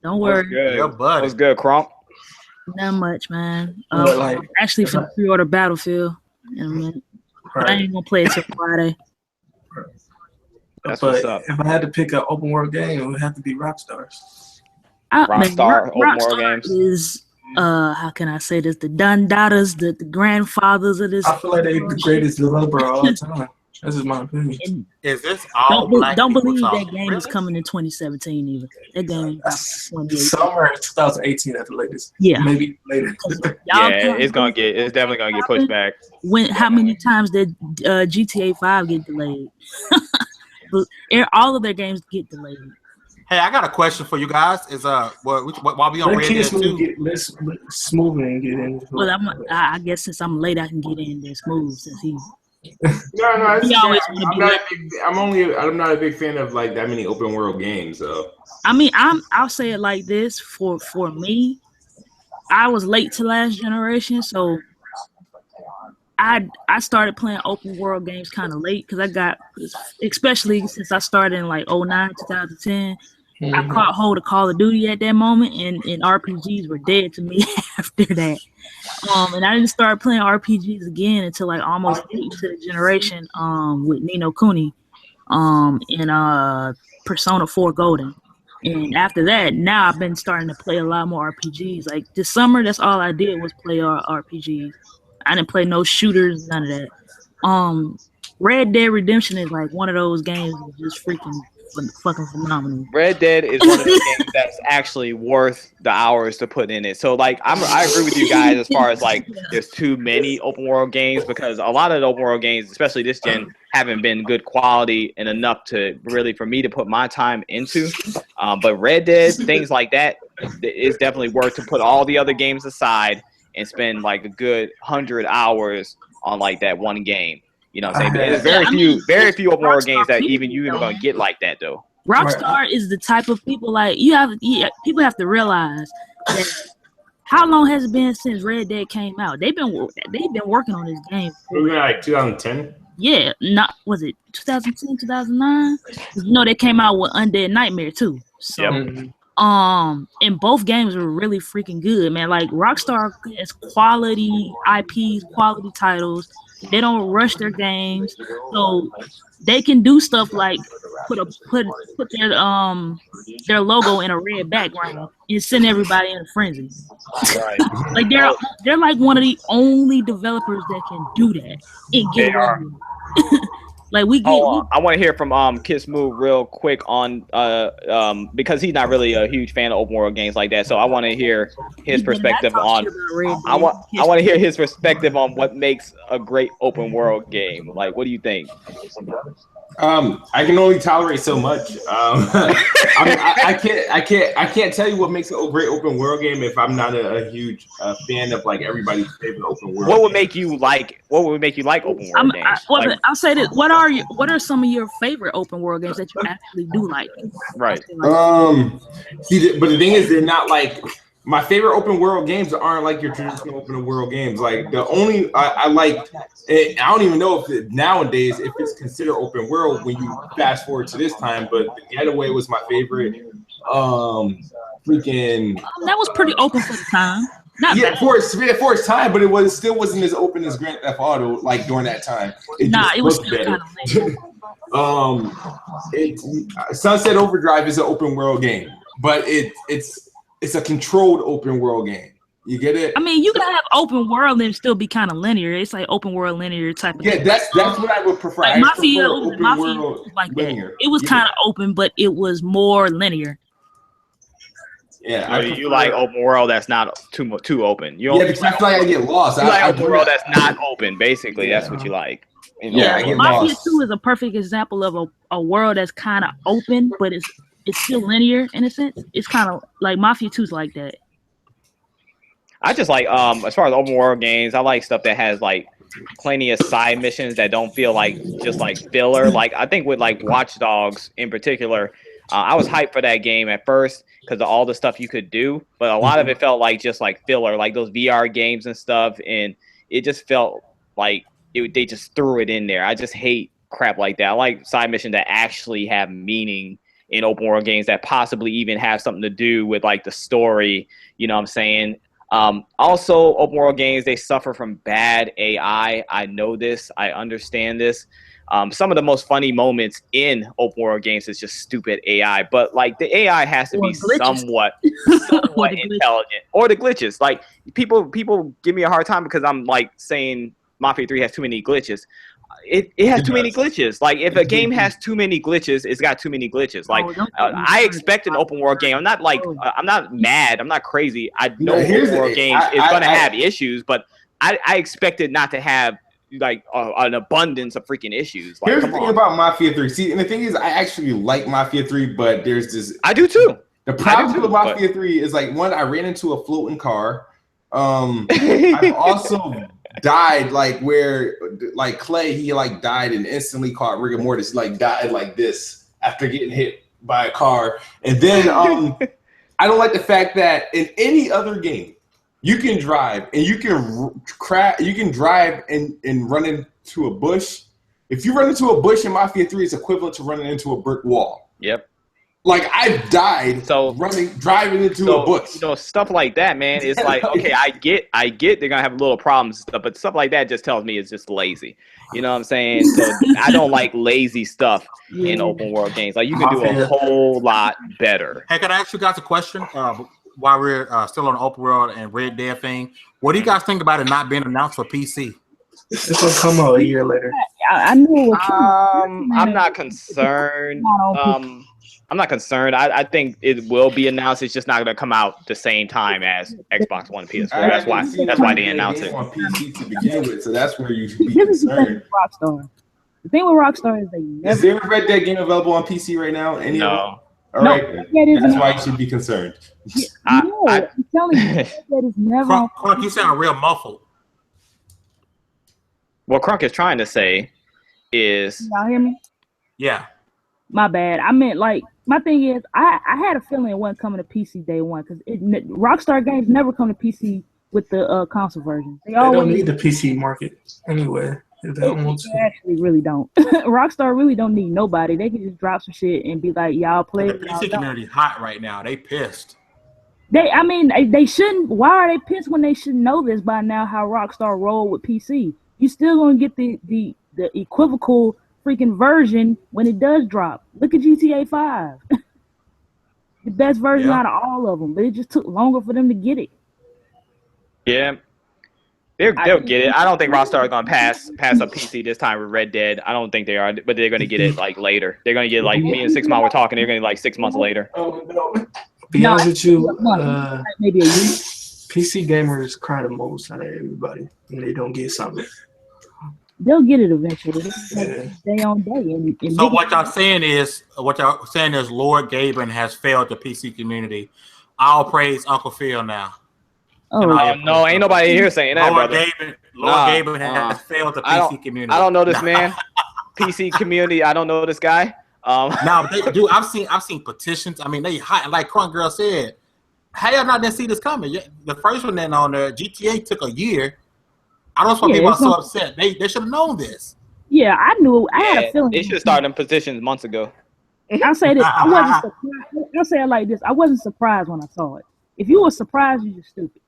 Don't worry. That was good, Crump. Not much, man. Actually, for the pre-order Battlefield in a minute. But I ain't gonna play it till Friday. That's what's up. If I had to pick an open world game, it would have to be Rockstar's. Rockstar open world games is. How can I say this? The daughters, the grandfathers of this. I feel like they're the greatest developer of all time. That's just my opinion. Is this all don't believe that game is coming in 2017 either. That game is summer 2018 at the latest. Yeah, maybe later. It's definitely gonna get pushed back. How many times did GTA 5 get delayed? All of their games get delayed. Hey, I got a question for you guys. Is while we on Red Dead 2, let's smooth and get in. Well, I guess since I'm late, I can get in there smooth since he's. No. I'm not a big fan of like that many open world games. So I mean, I'll say it like this: for me, I was late to last generation, so I started playing open world games kind of late because I got, especially since I started in like 2009, 2010. I caught hold of Call of Duty at that moment, and RPGs were dead to me after that. And I didn't start playing RPGs again until like almost late into the generation with Ni no Kuni and Persona 4 Golden. And after that, now I've been starting to play a lot more RPGs. Like this summer, that's all I did was play RPGs. I didn't play no shooters, none of that. Red Dead Redemption is like one of those games that's just freaking fucking phenomenal. Red Dead is one of the games that's actually worth the hours to put in it. So like I agree with you guys as far as like there's too many open world games because a lot of the open world games, especially this gen, haven't been good quality and enough to really for me to put my time into. But Red Dead, things like that, is definitely worth to put all the other games aside and spend like a good 100 hours on like that one game. You know what I'm saying? There's very few open world games that even gonna get like that though. Rockstar is the type of people like people have to realize that how long has it been since Red Dead came out? They've been working on this game. We're like 2010. Yeah, was it 2010, 2009? You know they came out with Undead Nightmare too. So and both games were really freaking good, man. Like Rockstar has quality IPs, quality titles. They don't rush their games, so they can do stuff like put their logo in a red background and send everybody in a frenzy. Right. Like they're like one of the only developers that can do that and get away with it. Like we get. I want to hear from Kiss Move real quick on because he's not really a huge fan of open world games like that. So I want to hear his perspective on. I want to hear his perspective on what makes a great open world game. Like, what do you think? I can only tolerate so much. I can't tell you what makes a great open world game if I'm not a huge fan of like everybody's favorite open world. What would make you like? What would make you like open world games? I'll say this. What are some of your favorite open world games that you actually do like? Right. See, but the thing is, they're not like. My favorite open world games aren't like your traditional open world games. Like the only I like, I don't even know if nowadays if it's considered open world when you fast forward to this time. But the Getaway was my favorite. Freaking. That was pretty open for the time. For its time, but it still wasn't as open as Grand Theft Auto like during that time. It was still better. Kind of Sunset Overdrive is an open world game, but it's a controlled open world game. You get it? I mean, you can have open world and still be kind of linear. It's like open world linear type of thing. That's what I would prefer. Like Mafia like linear. That. It was kind of open, but it was more linear. Yeah, you like open world that's not too open. Because I feel like I get lost. You like open world that's not open. Basically, that's what you like. I get Mafia lost. 2 is a perfect example of a world that's kind of open, but it's still linear in a sense. It's kind of like Mafia 2's like that. I just like as far as open world games, I like stuff that has like plenty of side missions that don't feel like just like filler. Like I think with like Watch Dogs in particular, I was hyped for that game at first because of all the stuff you could do, but a lot of it felt like just like filler, like those VR games and stuff, and it just felt like they just threw it in there. I just hate crap like that. I like side missions that actually have meaning in open world games that possibly even have something to do with like the story. You know what I'm saying? Also, open world games, they suffer from bad AI. I know this. I understand this. Some of the most funny moments in open world games is just stupid AI, but like the AI has to be somewhat intelligent, or the glitches. Like people give me a hard time because I'm like saying Mafia 3 has too many glitches. It has too many glitches. Like if a game has too many glitches, it's got too many glitches. Like I expect an open world game. I'm not like I'm not mad. I'm not crazy. I know open world games is going to have issues, but I expect it not to have like an abundance of freaking issues. Like, here's the thing about Mafia 3. See, and the thing is, I actually like Mafia 3, but there's this. I do too. The problem with Mafia 3 is like one, I ran into a floating car. I've also died like where like Clay, he like died and instantly caught rigor mortis, like died like this after getting hit by a car. And then I don't like the fact that in any other game you can drive and you can drive and run into a bush. If you run into a bush in Mafia 3, it's equivalent to running into a brick wall. Yep. Like I've died driving into a bush. You know, stuff like that, man. It's like, okay, I get they're gonna have little problems and stuff, but stuff like that just tells me it's just lazy. You know what I'm saying? So I don't like lazy stuff in open world games. Like you can do a whole lot better. Hey, can I ask you guys a question? While we're still on the open world and Red Dead thing, what do you guys think about it not being announced for PC? It's gonna come out a year later. I knew it. I'm not concerned. I'm not concerned. I think it will be announced. It's just not going to come out the same time as Xbox One and PS4. That's why they announced it on PC to begin with. So that's where you should be concerned. Rockstar. The thing with Rockstar is they never. Is there a Red Dead game available on PC right now? No. All right. That's why you should be concerned. I'm telling you, that is never. Crunk, you sound real muffled. What Crunk is trying to say is. Y'all hear me? Yeah. My bad. I meant like my thing is I had a feeling it wasn't coming to PC day one because Rockstar games never come to PC with the console version. They don't need the PC market anyway. They actually really don't. Rockstar really don't need nobody. They can just drop some shit and be like, y'all play. The PC community hot right now. They pissed. They shouldn't. Why are they pissed when they should know this by now? How Rockstar roll with PC? You still gonna get the equivocal freaking version when it does drop. Look at GTA 5. The best version out of all of them, but it just took longer for them to get it. Yeah. They'll get it. I don't think Rockstar is gonna pass a PC this time with Red Dead. I don't think they are, but they're gonna get it like later. They're gonna get like me and 6 Mile were talking. They're gonna get like 6 months later. Oh no! Be honest with you, maybe a year. PC gamers cry the most out of everybody when they don't get something. They'll get it eventually. Day on day. And so what y'all saying is Lord Gaben has failed the PC community. I'll praise Uncle Phil now. Oh no, ain't nobody here saying that, Lord brother. Gaben has failed the PC community. I don't know this man. PC community. I don't know this guy. Now they do. I've seen petitions. I mean, they like Crunk Girl said. How y'all not didn't see this coming? The first one then on there, GTA took a year. I don't know why people are so upset. They should have known this. Yeah, I knew. I had a feeling. They should have started them petitions months ago. I'll say this. I wasn't surprised. I'll say it like this. I wasn't surprised when I saw it. If you were surprised, you're just stupid.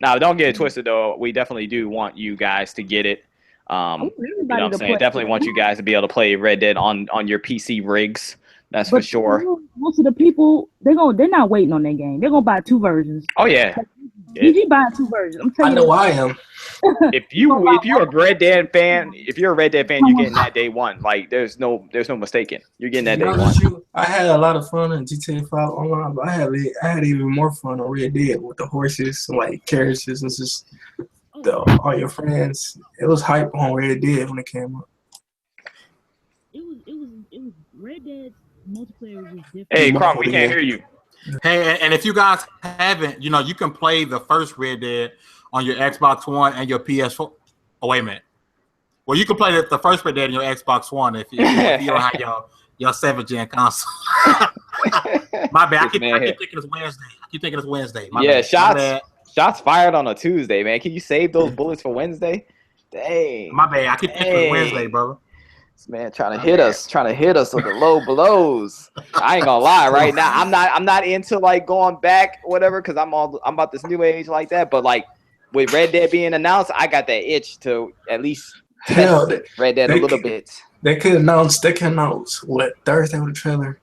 Now, don't get it twisted, though. We definitely do want you guys to get it. You know what I'm saying? Definitely want you guys to be able to play Red Dead on your PC rigs. That's for sure. Most of the people, they're not waiting on that game. They're gonna buy 2 versions. Oh yeah. GG buying 2 versions. I'm telling you. I know I am. If you're a Red Dead fan, you're getting that day one. Like there's no mistaking. You're getting that day one. I had a lot of fun in GTA 5 online, but I had even more fun on Red Dead with the horses, like characters, and just all your friends. It was hype on Red Dead when it came up. It was Red Dead multiplayer was different. Hey, Kronk, we can't hear you. Hey, and if you guys haven't, you can play the first Red Dead on your Xbox One and your PS4. Oh, wait a minute. Well, you can play the first Red Dead on your Xbox One if you don't have your 7th gen console. My bad. I keep thinking it's Wednesday. My bad. Shots fired on a Tuesday, man. Can you save those bullets for Wednesday? Dang. My bad. I keep thinking it's Wednesday, brother. This man trying to hit us with the low blows. I ain't gonna lie, right now I'm not into like going back or whatever because I'm about this new age like that. But like with Red Dead being announced, I got that itch to at least test Red Dead a little bit. They can announce what Thursday with the trailer.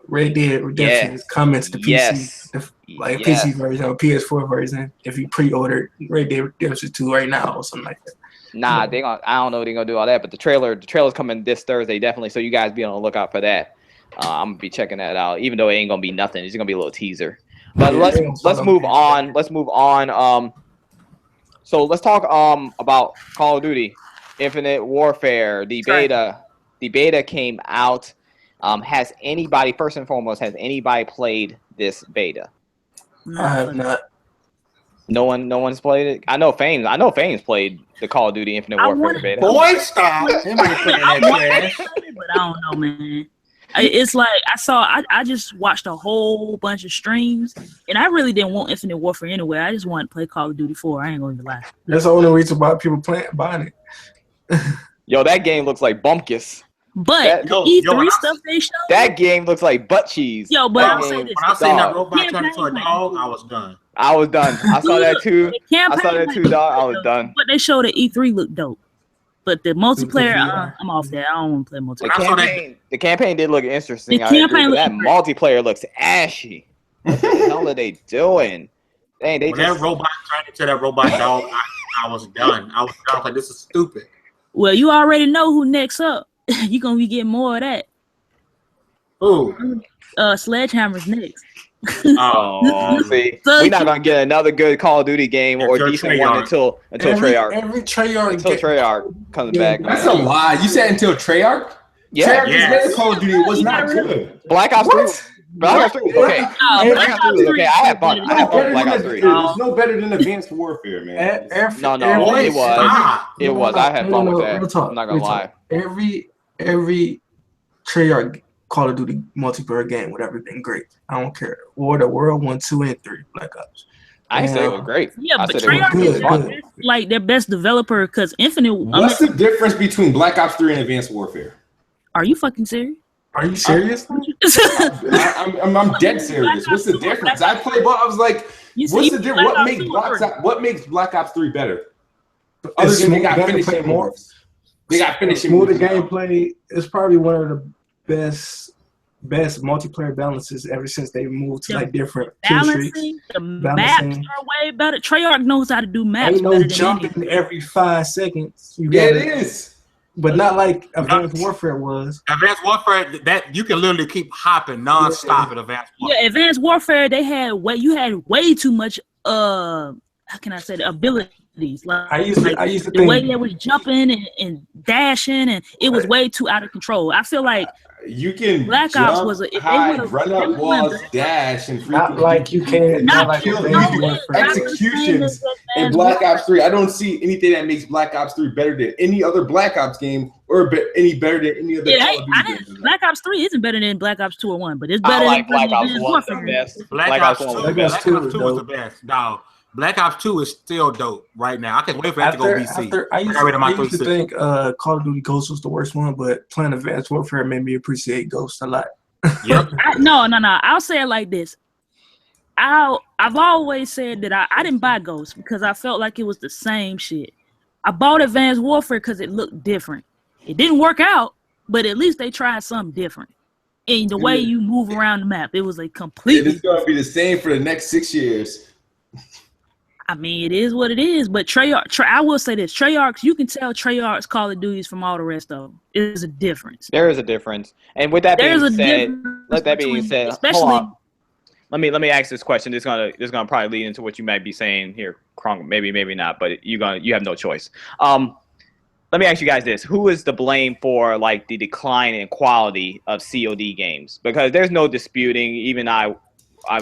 Red Dead Redemption is coming to the PC, PC version or PS4 version. If you pre-ordered Red Dead Redemption 2 right now or something like that. Nah, I don't know if they're gonna do all that, but the trailer's coming this Thursday definitely. So you guys be on the lookout for that. I'm gonna be checking that out, even though it ain't gonna be nothing. It's gonna be a little teaser. But let's move on. Let's move on. So let's talk about Call of Duty, Infinite Warfare. The beta came out. Has anybody played this beta? I have not. No one's played it. I know Fame's played the Call of Duty Infinite Warfare beta. Boy, stop! Somebody playing that trash. But I don't know, man. It's like I just watched a whole bunch of streams, and I really didn't want Infinite Warfare anyway. I just wanted to play Call of Duty 4. I ain't gonna lie. That's the only reason why people buying it. Yo, that game looks like bumpkus. But the E3 stuff they showed, that game looks like butt cheese. Yo, but I'll say this: when I seen that robot turn into a dog, I was done. I saw that too. Dog. I was done. But they showed the E3 look dope. But the multiplayer, I'm off that. I don't want to play multiplayer. The campaign did look interesting. That multiplayer looks ashy. What the hell are they doing? Dang, that robot turned into that robot dog, I was done. I was like, this is stupid. Well, you already know who next up. You're going to be getting more of that. Who? Sledgehammer's next. Oh, see, we're not gonna get another good Call of Duty game or decent one until Treyarch comes back. That's a lie. You said until Treyarch? Yeah. Treyarch's Call of Duty was not good. Black Ops 3. Black Ops 3 was okay. Black Ops 3 was okay. I had fun. Black Ops 3. It's no better than Advanced Warfare, man. No, it was. It was. I had fun with that. I'm not gonna lie. Every Treyarch Call of Duty multiplayer game would have been great. I don't care. War of the World 1, 2, and 3 Black Ops. I said it was great. Yeah, but Treyarch is like their best developer because Infinite. What's the difference between Black Ops 3 and Advanced Warfare? Are you fucking serious? Are you serious? I'm dead serious. What's the difference? I played, but I was like, what's the difference? What makes Black Ops 3 better? Other than they got finishing more. They got finishing more. The gameplay is probably one of the best best multiplayer balances ever since they moved to The like different kill streaks. The maps are way better. Treyarch knows how to do maps Ain't no better than jumping every 5 seconds. You Yeah, gotta, it is. but not like Advanced Warfare was. Advanced Warfare, that you can literally keep hopping non-stop in Advanced Warfare. Yeah, Advanced Warfare, you had way too much how can I say the abilities. Like I used to the think way they was jumping and dashing, and it was way too out of control. I feel like you can Black jump Ops was high, run up walls, dash, and not like you can. Not like executions in Black Ops 3. I don't see anything that makes Black Ops 3 better than any other Black Ops game or any better than any other Call of Duty game. Black Ops 3 isn't better than Black Ops 2 or 1, but it's better I like than Black Ops 1 the best. Black Ops 2 was the best. No, Black Ops 2 is still dope right now. I can wait for that to go BC. I used to think Call of Duty Ghost was the worst one, but playing Advanced Warfare made me appreciate Ghost a lot. Yep. No. I'll say it like this. I've always said that I didn't buy Ghost because I felt like it was the same shit. I bought Advanced Warfare because it looked different. It didn't work out, but at least they tried something different. And the way you move around the map, it was a completely. It's going to be the same for the next 6 years. I mean, it is what it is, but Treyarch, I will say this. Treyarch, you can tell Treyarch's Call of Duties from all the rest of them. There's a difference. There is a difference. And with that being said, especially, hold on. Let me ask this question. This is gonna probably lead into what you might be saying here, Kronk. Maybe not, but you have no choice. Let me ask you guys this. Who is to blame for like the decline in quality of COD games? Because there's no disputing, even I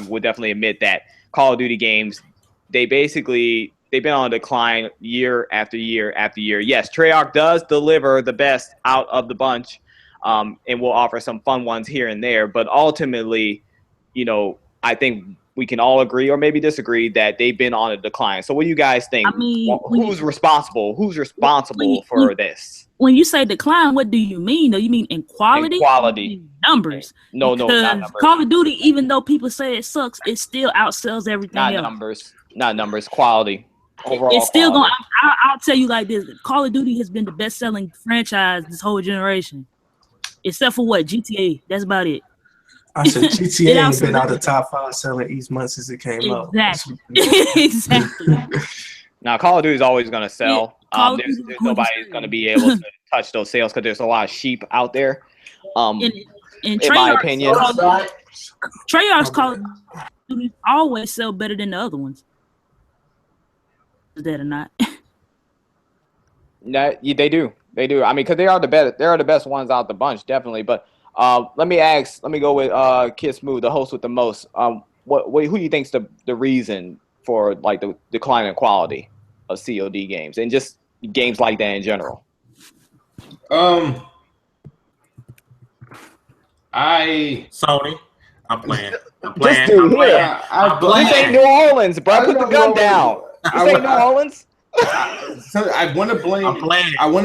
would definitely admit that Call of Duty games, they've been on a decline year after year after year. Yes, Treyarch does deliver the best out of the bunch, and will offer some fun ones here and there. But ultimately, I think we can all agree or maybe disagree that they've been on a decline. So what do you guys think? I mean, who's responsible? Who's responsible for this? When you say decline, what do you mean? Do you mean in quality? In quality. Numbers. No, not numbers. Call of Duty, even though people say it sucks, it still outsells everything else. Not numbers, quality. Overall, it's still going. I'll tell you like this: Call of Duty has been the best-selling franchise this whole generation, except for what GTA. That's about it. I said GTA has been out the top 5 selling each month since it came out. Exactly. Now, Call of Duty is always going to sell. There's nobody's going to be able to touch those sales because there's a lot of sheep out there. In my opinion, Treyarch's Call of Duty always sell better than the other ones. Is that or not? They do. I mean, because they are the best. They are the best ones out the bunch, definitely. But let me go with Kid Smooth, the host with the most. Who do you think's the reason for like the decline in quality of COD games and just games like that in general? Sony. I'm playing. This dude here. This ain't New Orleans, bro. Put the gun down. This ain't New Orleans. I want to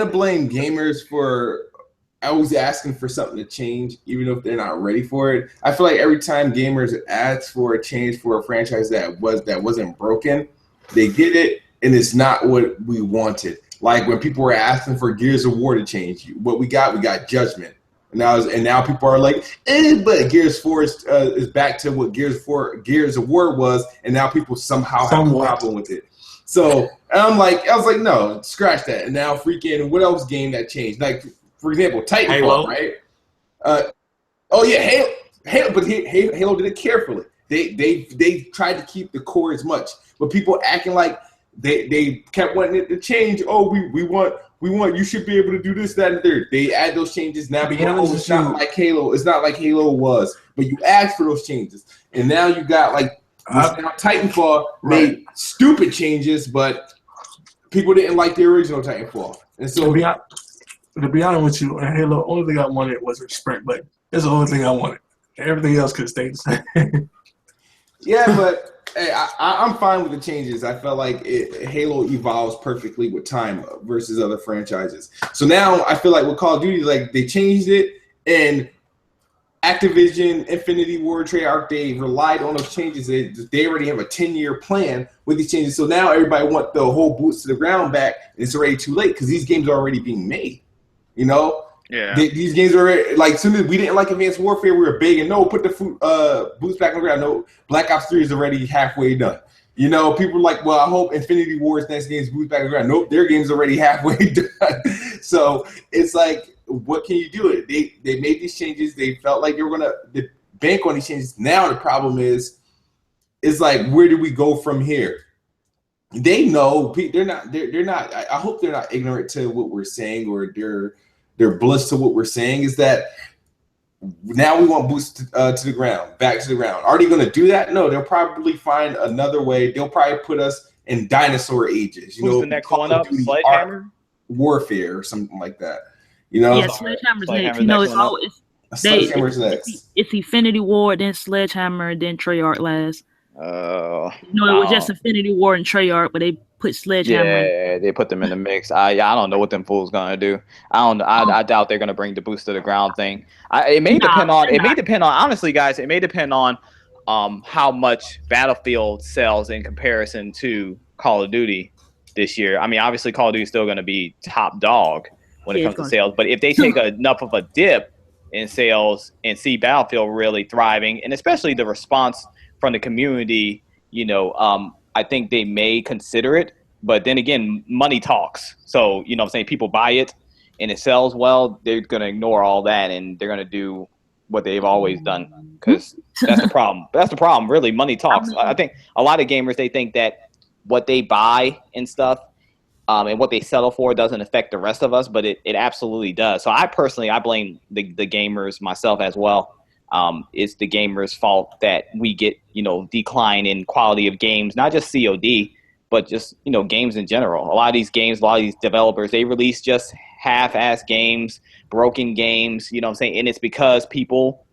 blame gamers for always asking for something to change, even if they're not ready for it. I feel like every time gamers ask for a change for a franchise that wasn't broken, they get it, and it's not what we wanted. Like when people were asking for Gears of War to change, what we got Judgment. And now people are like, but Gears 4 is back to what Gears of War was, and now people somehow have a problem with it. So I was like, no, scratch that. And now freaking, what else game that changed? Like, for example, Titanfall, right? Halo, but Halo did it carefully. They tried to keep the core as much, but people acting like they kept wanting it to change. Oh, we want. You should be able to do this, that, and third. They add those changes now. It's not like Halo. It's not like Halo was, but you asked for those changes, and now you got like now Titanfall made stupid changes, but people didn't like the original Titanfall, and so to be honest with you, Halo, only thing I wanted was a sprint button. That's the only thing I wanted. Everything else could stay the same. Yeah, but. Hey, I'm fine with the changes. I felt like Halo evolves perfectly with time versus other franchises. So now I feel like with Call of Duty, like they changed it, and Activision, Infinity Ward, Treyarch, they relied on those changes. They already have a 10-year plan with these changes. So now everybody want the whole boots to the ground back, and it's already too late because these games are already being made. Yeah. These games were like, soon as we didn't like Advanced Warfare, we were begging, no, put the boots back on the ground. No, Black Ops 3 is already halfway done. You know, people were like, well, I hope Infinity Ward's next game's boots back on the ground. Nope, their game's already halfway done. So it's like, what can you do? They made these changes. They felt like they were gonna bank on these changes. Now the problem is like, where do we go from here? They know they're not. I hope they're not ignorant to what we're saying, or they're bliss to what we're saying. Is that now we want boots to the ground, back to the ground. Are they going to do that? No, they'll probably find another way. They'll probably put us in dinosaur ages. Who's the next one up? Sledgehammer? Warfare or something like that. You know, yeah, Sledgehammer's next. You know, Sledgehammer's next. It's Infinity Ward, then Sledgehammer, then Treyarch last. No, it was just Infinity Ward and Treyarch, but they put Sledgehammer. Yeah, they put them in the mix. I don't know what them fools gonna do. I doubt they're gonna bring the boost to the ground thing. It may depend on honestly, guys. It may depend on how much Battlefield sells in comparison to Call of Duty this year. I mean, obviously Call of Duty is still gonna be top dog when it comes to sales. But if they take enough of a dip in sales and see Battlefield really thriving, and especially the response from the community, you know, I think they may consider it. But then again, money talks. So, you know what I'm saying, people buy it and it sells well, they're going to ignore all that and they're going to do what they've always done, because that's the problem. That's the problem, really. Money talks. I think a lot of gamers, they think that what they buy and stuff and what they settle for doesn't affect the rest of us, but it absolutely does. So I blame the gamers, myself as well. It's the gamers' fault that we get, you know, decline in quality of games, not just COD, but just, you know, games in general. A lot of these games, a lot of these developers, they release just half-ass games, broken games, you know what I'm saying? And it's because people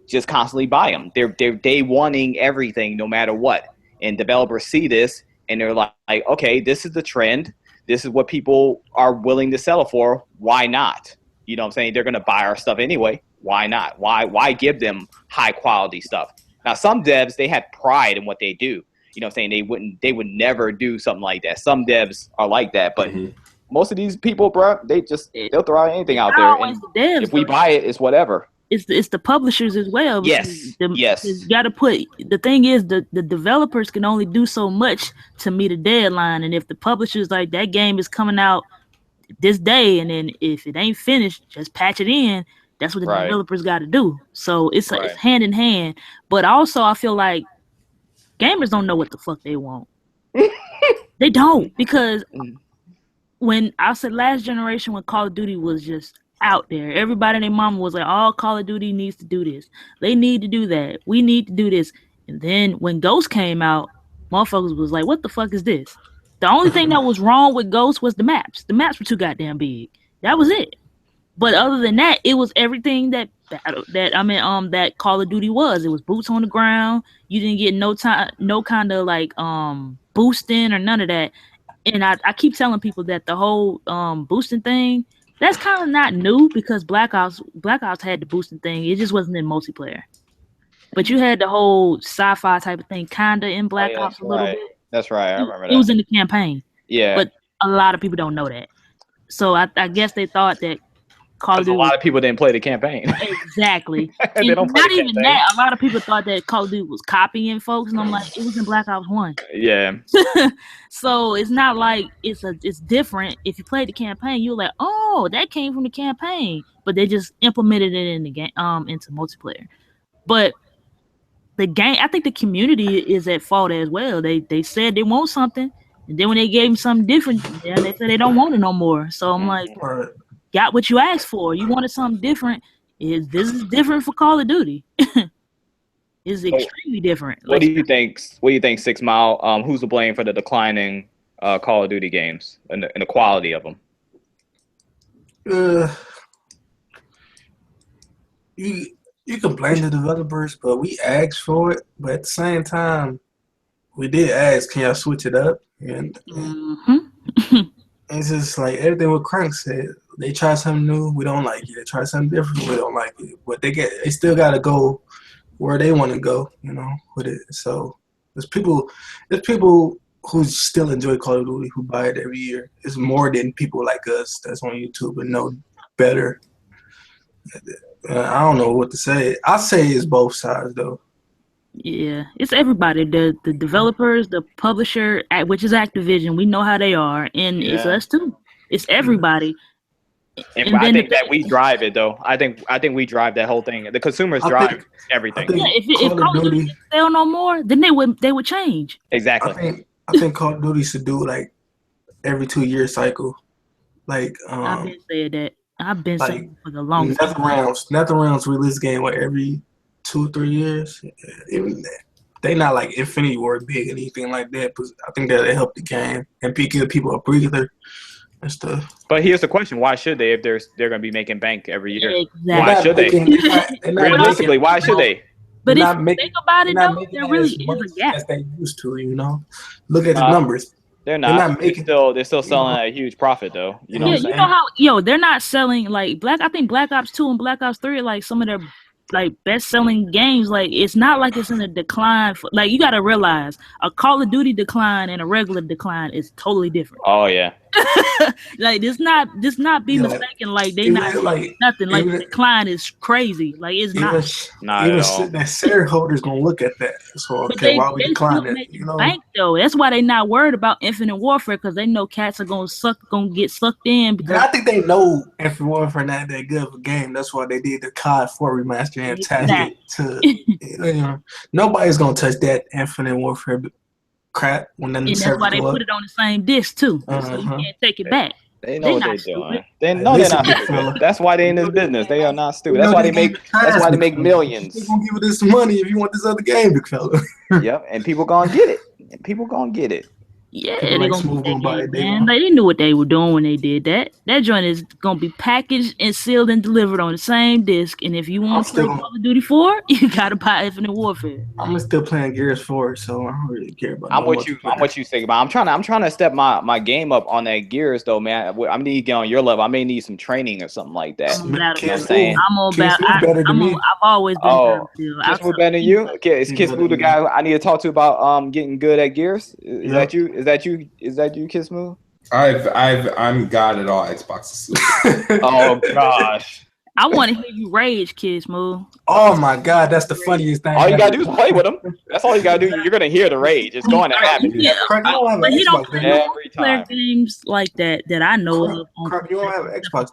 just constantly buy them. They're day wanting everything no matter what. And developers see this and they're like, okay, this is the trend. This is what people are willing to sell it for. Why not? You know what I'm saying? They're going to buy our stuff anyway. Why not? Why give them high quality stuff? Now, some devs, they have pride in what they do. You know what I'm saying? They would never do something like that. Some devs are like that, but most of these people, bro, they'll throw anything out there. And the devs, if we buy it, it's whatever. It's the publishers as well. Yes. Yes. You got to put, the thing is, the developers can only do so much to meet a deadline. And if the publishers, like, that game is coming out this day, and then if it ain't finished, just patch it in. That's what the developers got to do. So it's hand in hand. But also, I feel like gamers don't know what the fuck they want. They don't, because when I said last generation, when Call of Duty was just out there, everybody and their mama was like, "Oh, Call of Duty needs to do this. They need to do that. We need to do this." And then when Ghost came out, motherfuckers was like, "What the fuck is this?" The only thing that was wrong with Ghost was the maps. The maps were too goddamn big. That was it. But other than that, it was everything that Call of Duty was. It was boots on the ground. You didn't get no kind of like boosting or none of that. And I keep telling people that the whole boosting thing, that's kind of not new, because Black Ops had the boosting thing. It just wasn't in multiplayer. But you had the whole sci-fi type of thing kind of in Black Ops a little bit. That's right. I remember that. It was in the campaign. Yeah. But a lot of people don't know that. So I guess they thought that Call of Duty. A lot of people didn't play the campaign. Exactly. They don't play not the even campaign. that. A lot of people thought that Call of Duty was copying folks, and I'm like, it was in Black Ops 1. Yeah. So it's not like it's different. If you played the campaign, you're like, oh, that came from the campaign, but they just implemented it in the game into multiplayer. But the game, I think the community is at fault as well. They said they want something, and then when they gave them something different, then they said they don't want it no more. So I'm like, got what you asked for. You wanted something different. This is different for Call of Duty. It's extremely different. What do you think? 6 Mile? Who's to blame for the declining Call of Duty games and the quality of them? You can blame the developers, but we asked for it. But at the same time, we did ask, can y'all switch it up? And it's just like everything what Crank said. They try something new, we don't like it. They try something different, we don't like it. But they still got to go where they want to go, you know, with it. So there's people who still enjoy Call of Duty, who buy it every year. It's more than people like us that's on YouTube and know better. I don't know what to say. I say it's both sides though. Yeah, it's everybody. The developers, the publisher, which is Activision. We know how they are, and it's us too. It's everybody. And I think that we drive it though. I think we drive that whole thing. The consumers drive everything. Yeah, if Call of Duty didn't sell no more, then they would change. Exactly. I think Call of Duty should do like every 2-year cycle. Like I've been saying that. I've been saying for the longest. NetherRealms release game every 2-3 years. Even they not like Infinity War big or anything like that, but I think that'll help the game and give people a breather and stuff. But here's the question: why should they if they're going to be making bank every year? Exactly. Why should they? Realistically, why should they? But if you think about it, though, there really is a gap. As they used to, look at the numbers. They're not they're still selling at a huge profit though. You know what I'm saying? You know how they're not selling like I think Black Ops 2 and Black Ops 3 are like some of their like best selling games. Like it's not like it's in a decline. Like you got to realize a Call of Duty decline and a regular decline is totally different. Oh yeah. Like this not be mistaken. Like they not like nothing. Like the decline is crazy. Like it's not at all. That shareholders gonna look at that. So okay, why we decline it? Bank though. That's why they not worried about Infinite Warfare because they know cats are gonna get sucked in. Because I think they know Infinite Warfare not that good of a game. That's why they did the COD 4 remaster and attached it to. Nobody's gonna touch that Infinite Warfare crap when then that's why they put it on the same disc too, so you can't take it back. They know what they're doing. They know they're not stupid. That's why they're in this business. They are not stupid. That's why they make. That's why they make millions. They're gonna give you this money if you want this other game, big fella. Yep, and people gonna get it. Yeah, they're gonna get that game, man. Like, they knew what they were doing when they did that. That joint is gonna be packaged and sealed and delivered on the same disc. And if you want to play Call of Duty 4, you gotta buy Infinite Warfare. I'm still playing Gears 4, so I don't really care about. I'm what you think about. I'm trying to step my game up on that Gears though, man. I need to get on your level. I may need some training or something like that. I've always been. Kiss Smooth better than you? Okay, is Kiss Smooth the guy I need to talk to about getting good at Gears? Is that you? Is that you, Kiss Smooth? I'm God at all Xboxes. Oh gosh. I want to hear you rage, Kiss Smooth. Oh my God, that's the funniest thing. All you gotta do is play with him. That's all you gotta do. You're gonna hear the rage. It's going to happen. Yeah, but he don't play games like that I know of. You don't have an Xbox.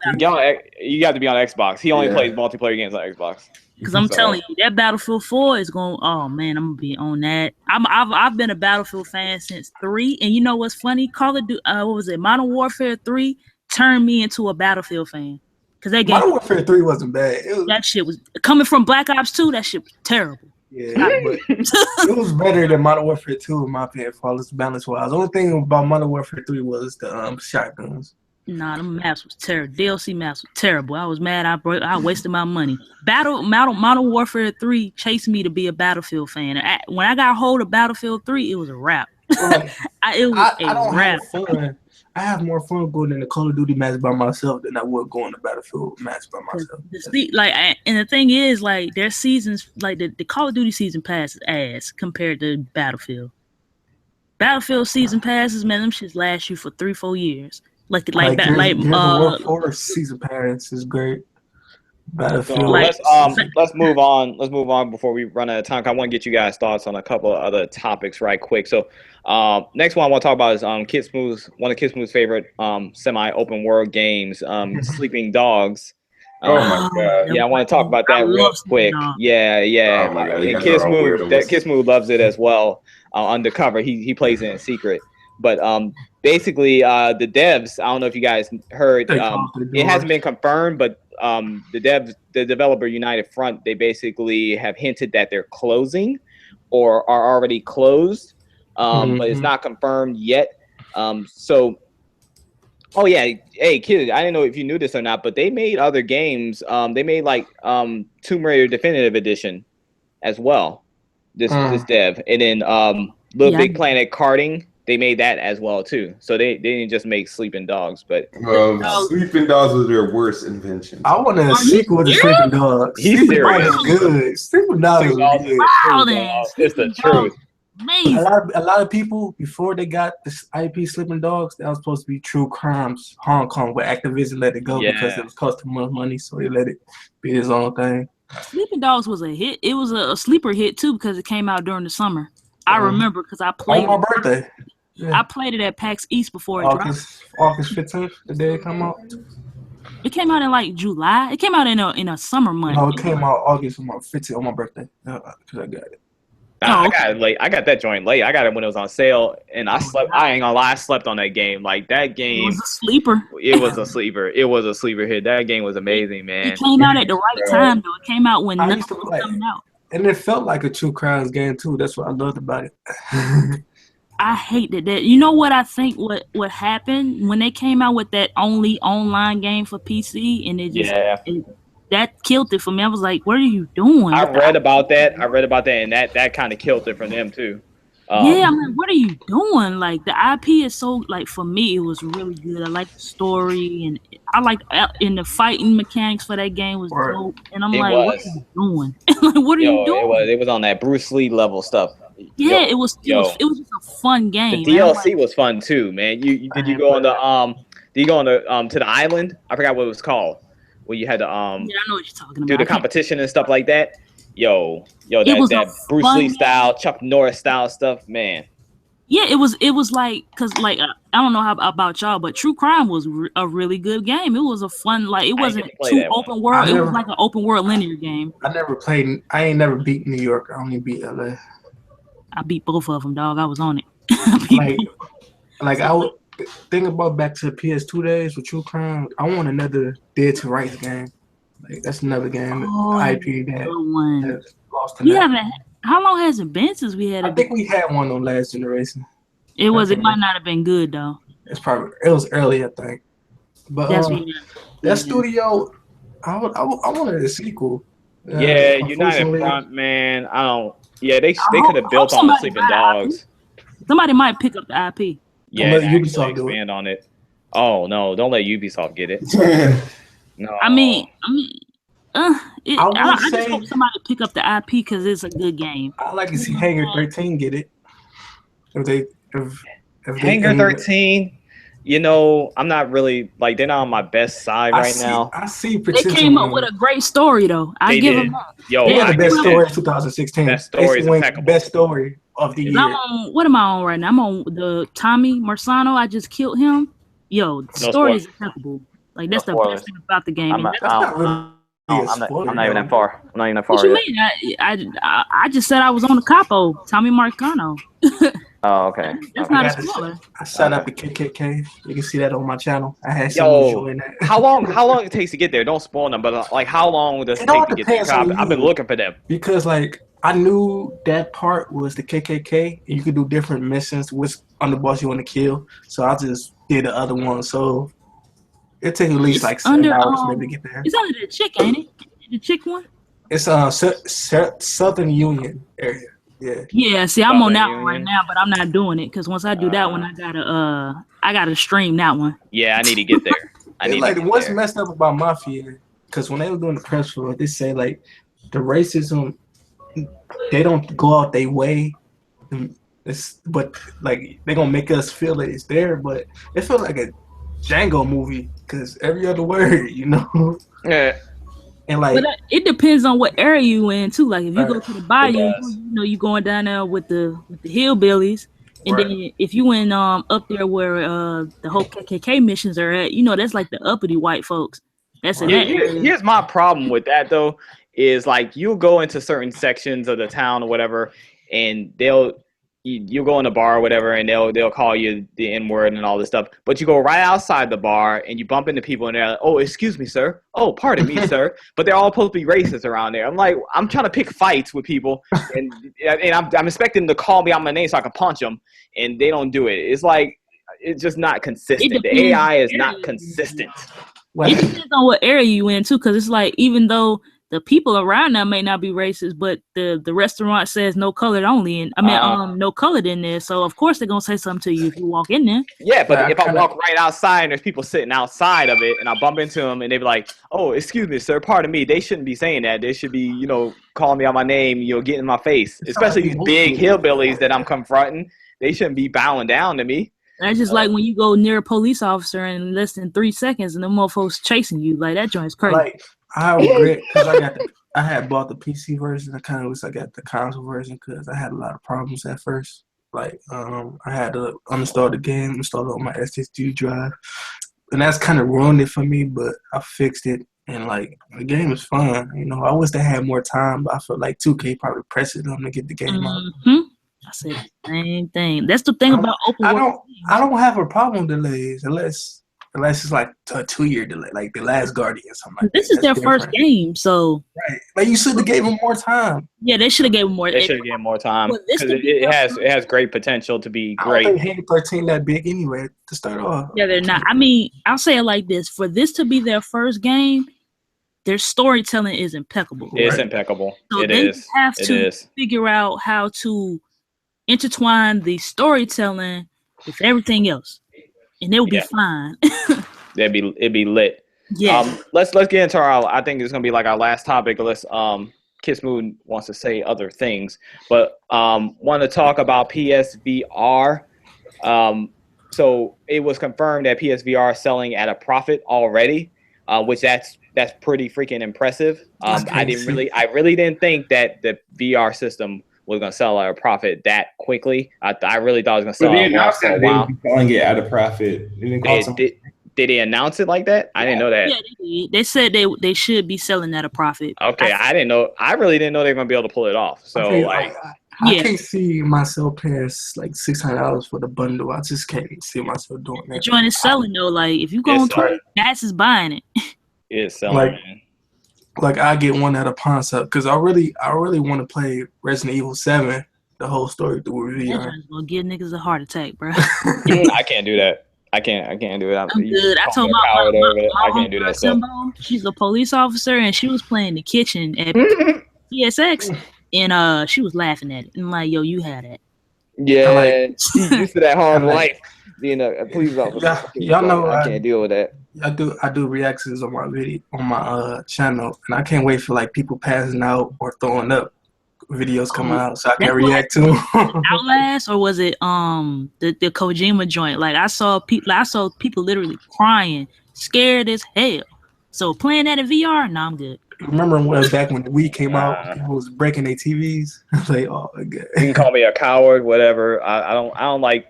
You have to be on Xbox. He only plays multiplayer games on Xbox. Because I'm telling you, that Battlefield 4 is going. Oh man, I'm gonna be on that. I've been a Battlefield fan since 3, and you know what's funny? Call of Duty, what was it? Modern Warfare 3 turned me into a Battlefield fan. Because that game, Modern Warfare 3 wasn't bad. That shit was coming from Black Ops 2. That shit was terrible. Yeah, but it was better than Modern Warfare 2 in my opinion, for all its balance wise. The only thing about Modern Warfare 3 was the shotguns. Nah, the maps was terrible. DLC maps was terrible. I was mad. I wasted my money. Modern Warfare 3 chased me to be a Battlefield fan. When I got hold of Battlefield 3, it was a wrap. It was a wrap. I have more fun going in the Call of Duty match by myself than I would going to Battlefield match by myself. And the thing is, like, their seasons, like the Call of Duty season pass is ass compared to Battlefield. Battlefield season passes, man, them shits last you for 3-4 years. Like War season pass is great. Battlefield. Let's move on. Let's move on before we run out of time. I want to get you guys' thoughts on a couple of other topics right quick. So, next one I want to talk about is Kid Smooth's one of Kid Smooth's favorite semi-open world games, Sleeping Dogs. Oh my God! Yeah, I want to talk about that real quick. Yeah. Oh my God, and Kid Smooth loves it as well. Undercover, he plays it in secret. But basically, the devs, I don't know if you guys heard, it hasn't been confirmed, but the developer United Front, they basically have hinted that they're closing or are already closed, but it's not confirmed yet. Oh yeah, hey kid, I didn't know if you knew this or not, but they made other games. They made like Tomb Raider Definitive Edition as well. This dev, and then Little Big Planet Karting. They made that as well too. So they didn't just make Sleeping Dogs, but Sleeping Dogs was their worst invention. I want a sequel to Sleeping Dogs. He's serious. Good. Sleeping Dogs is good. It's the truth. amazing. A lot of people before they got this IP Sleeping Dogs, that was supposed to be True Crimes Hong Kong, but Activision let it go because it was costing more money, so they let it be his own thing. Sleeping Dogs was a hit. It was a sleeper hit too because it came out during the summer. I remember because I played on my birthday. Yeah. I played it at PAX East before it dropped. August 15th, the day it come out. It came out in like July. It came out in a summer month. No, it came out August 15th on my birthday. Because I got it. I got it late. I got that joint late. I got it when it was on sale, and I slept. I ain't gonna lie, I slept on that game. Like that game, it was a sleeper. It was a sleeper. It was a sleeper hit. That game was amazing, man. It came out at the right time, though. It came out when nothing was coming out. And it felt like a True Crimes game too. That's what I loved about it. I hated that. You know what I think? What happened when they came out with that only online game for PC, and it just that killed it for me. I was like, "What are you doing?" I read about that, and that kind of killed it for them too. Yeah, I'm like, "What are you doing?" Like the IP is so like for me, it was really good. I like the story, and I like in the fighting mechanics for that game was dope. And I'm like, "What are you doing?" Like, what are you doing? It was on that Bruce Lee level stuff. Yeah, it was just a fun game. The DLC was fun too, man. Did you go on the to the island? I forgot what it was called. Where you had to I know what you're talking about. Do the competition and stuff like that. That Bruce Lee style, Chuck Norris style stuff, man. Yeah, it was like because like I don't know how about y'all, but True Crime was a really good game. It was a fun it wasn't too open world. It was like an open world linear game. I ain't never beat New York. I only beat LA. I beat both of them, dog. I was on it. I would think about back to the PS2 days with True Crime. I want another Dead to Rights game. Like that's another game IP that lost to that. How long has it been since we had I think we had one on last generation. It might not have been good though. It was early, I think. But that studio, I wanted a sequel. United Front, man. I don't. Yeah, they could have built on the Sleeping Dogs. Somebody might pick up the IP. Yeah, let Ubisoft expand on it. Oh no, don't let Ubisoft get it. No. I mean, I just hope somebody pick up the IP because it's a good game. I like to see Hangar 13 get it. If Hangar 13, I'm not really like they're not on my best side now. I see potential. They came up with a great story though. I give them that. They had the best story in 2016. That story is impeccable. Best story of the year. What am I on right now? I'm on the Tommy Marsano. I just killed him. The story is impeccable. Like that's the best thing about the game. I'm not even that far. What you mean? I just said I was on the capo, Tommy Marcano. Oh, okay. That's not a spoiler. I set up the KKK. You can see that on my channel. I had someone join that. How long it takes to get there? Don't spoil them, but like how long does it take to get there? I've been looking for them. Because like I knew that part was the KKK, and you could do different missions which underboss you want to kill. So I just did the other one. So it takes at least like 7 hours maybe to get there. It's under the chick, ain't it? The chick one? It's Southern Union area. Yeah. See, I'm on that one right now, but I'm not doing it because once I do that one, I gotta stream that one. Yeah, I need to get there. What's messed up about Mafia? Because when they were doing the press for it, they say like the racism, they don't go out their way, but like they gonna make us feel that it's there, but it felt like a Django movie because every other word, Yeah. And but it depends on what area you in too. Like if you go to the bayou, you going down there with the hillbillies, and then if you in up there where the whole KKK missions are at, that's like the uppity white folks. That's it. Here's my problem with that though, is like you'll go into certain sections of the town or whatever, and you'll go in a bar or whatever, and they'll call you the N-word and all this stuff. But you go right outside the bar and you bump into people and they're like, "Oh, excuse me, sir. Oh, pardon me, sir." But they're all supposed to be racist around there. I'm like, I'm trying to pick fights with people, and I'm expecting them to call me out my name so I can punch them, and they don't do it. It's like it's just not consistent. The AI is not consistent. It depends on what area you in too, because it's like even though the people around them may not be racist, but the restaurant says no colored only, and no colored in there. So of course they're gonna say something to you if you walk in there. Yeah, but if I walk right outside and there's people sitting outside of it, and I bump into them, and they be like, "Oh, excuse me, sir, pardon me." They shouldn't be saying that. They should be, calling me out my name, getting in my face. Especially these big hillbillies that I'm confronting. They shouldn't be bowing down to me. That's just like when you go near a police officer in less than 3 seconds, and the motherfuckers chasing you. Like that joint's crazy. Like I regret because I had bought the PC version. I kind of wish I got the console version because I had a lot of problems at first. Like I had to uninstall the game, install it on my SSD drive, and that's kind of ruined it for me. But I fixed it, and like the game is fun. I wish they had more time, but I feel like 2K probably presses them to get the game out. I said the same thing. That's the thing about open world. I don't have a problem with delays unless it's like a 2-year delay, like The Last Guardian or something like this that. Is their first game, so right. Like you should have gave them more time. Yeah, they should have gave them more. They should have given more time because it has great potential to be great. I don't think Halo 13 that big anyway to start off. Yeah, they're not. I mean, I'll say it like this: for this to be their first game, their storytelling is impeccable. It's impeccable. So they have to figure out how to intertwine the storytelling with everything else, and it will be fine. It'd be lit. Yeah. Let's get into our. I think it's gonna be like our last topic. Unless Kiss Moon wants to say other things, but want to talk about PSVR. So it was confirmed that PSVR is selling at a profit already, which that's pretty freaking impressive. I really didn't think that the VR system was going to sell at a profit that quickly. I really thought it was going to sell at a loss for a while. They be selling it at a profit. Did they announce it like that? I didn't know that. Yeah, they did. They said they should be selling at a profit. Okay, I didn't know. I really didn't know they were going to be able to pull it off. So I can't see myself paying like $600 for the bundle. I just can't see myself doing that. The joint is selling though. Like if you go on Twitter, Nats is buying it. It's selling. Like I get one at a pawn shop because I really want to play Resident Evil 7, the whole story through VR. Gonna give niggas a heart attack, bro. I can't do that. I can't do it. I'm good. I told my I can't do that stuff. She's a police officer and she was playing the kitchen at PSX and she was laughing at it and like, yo, you had that. Yeah, she used to that hard life. Being a police officer. Y'all know I can't deal with that. I do reactions on my video on my channel, and I can't wait for like people passing out or throwing up videos coming out so I can react to them. Outlast, or was it the Kojima joint? Like I saw people literally crying, scared as hell. So playing that in VR, nah, I'm good. Remember back when the Wii came out, people was breaking their TVs. Like, oh my god. You can call me a coward, whatever. I don't like.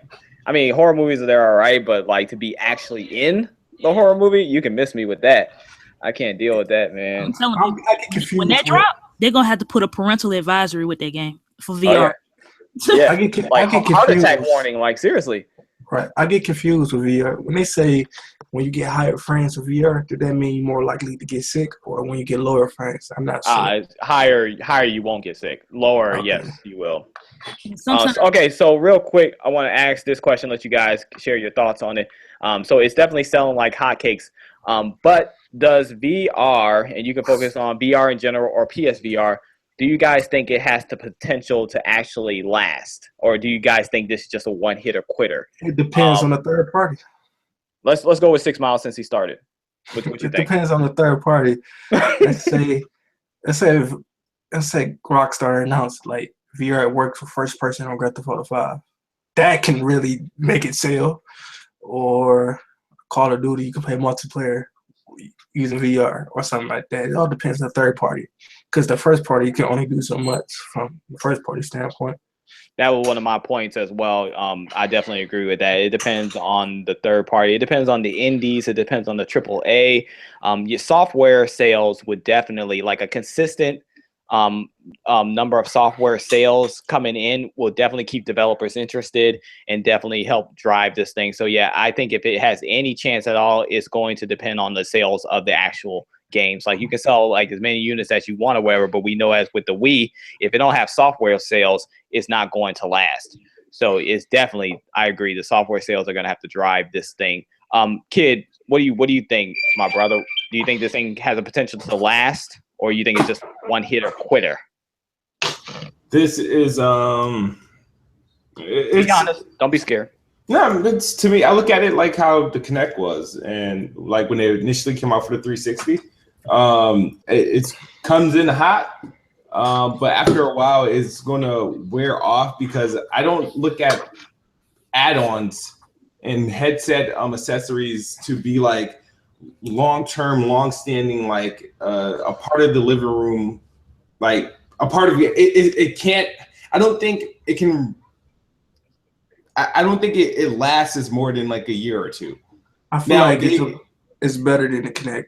I mean, horror movies are there, all right, but like to be actually in the horror movie, you can miss me with that. I can't deal with that, man. I'm telling you, when that drop, they're gonna have to put a parental advisory with their game for VR. Yeah, I get heart attack warning. Like seriously, right? I get confused with VR when they say when you get higher frames with VR. Does that mean you're more likely to get sick, or when you get lower frames? I'm not sure. Higher, you won't get sick. Lower, yes, you will. Okay, so real quick, I want to ask this question. Let you guys share your thoughts on it. So it's definitely selling like hotcakes. But does VR, and you can focus on VR in general or PSVR, do you guys think it has the potential to actually last? Or do you guys think this is just a one-hitter quitter? It depends on the third party. Let's go with 6 Miles since he started. What you think? It depends on the third party. Let's say Rockstar announced like VR at work for first person on Grand Theft Auto 5. That can really make it sell. Or Call of Duty, you can play multiplayer using VR or something like that. It all depends on the third party. Because the first party can only do so much from the first party standpoint. That was one of my points as well. I definitely agree with that. It depends on the third party. It depends on the indies. It depends on the AAA. Your software sales would definitely, like a consistent number of software sales coming in will definitely keep developers interested and definitely help drive this thing. So yeah, I think if it has any chance at all, it's going to depend on the sales of the actual games. Like you can sell like as many units as you want or whatever, but we know as with the Wii, if it don't have software sales, it's not going to last. So it's definitely, I agree, the software sales are going to have to drive this thing. Kid, what do you think, my brother? Do you think this thing has a potential to last, or you think it's just one hitter quitter? This is Be honest. Don't be scared. No, it's, to me, I look at it like how the Kinect was, and like when it initially came out for the 360. It comes in hot, but after a while, it's gonna wear off because I don't look at add-ons and headset accessories to be like long-term, long-standing, like a part of the living room, like a part of it can't. I don't think it can. I don't think it lasts as more than like a year or two. I feel like it's better than the Kinect.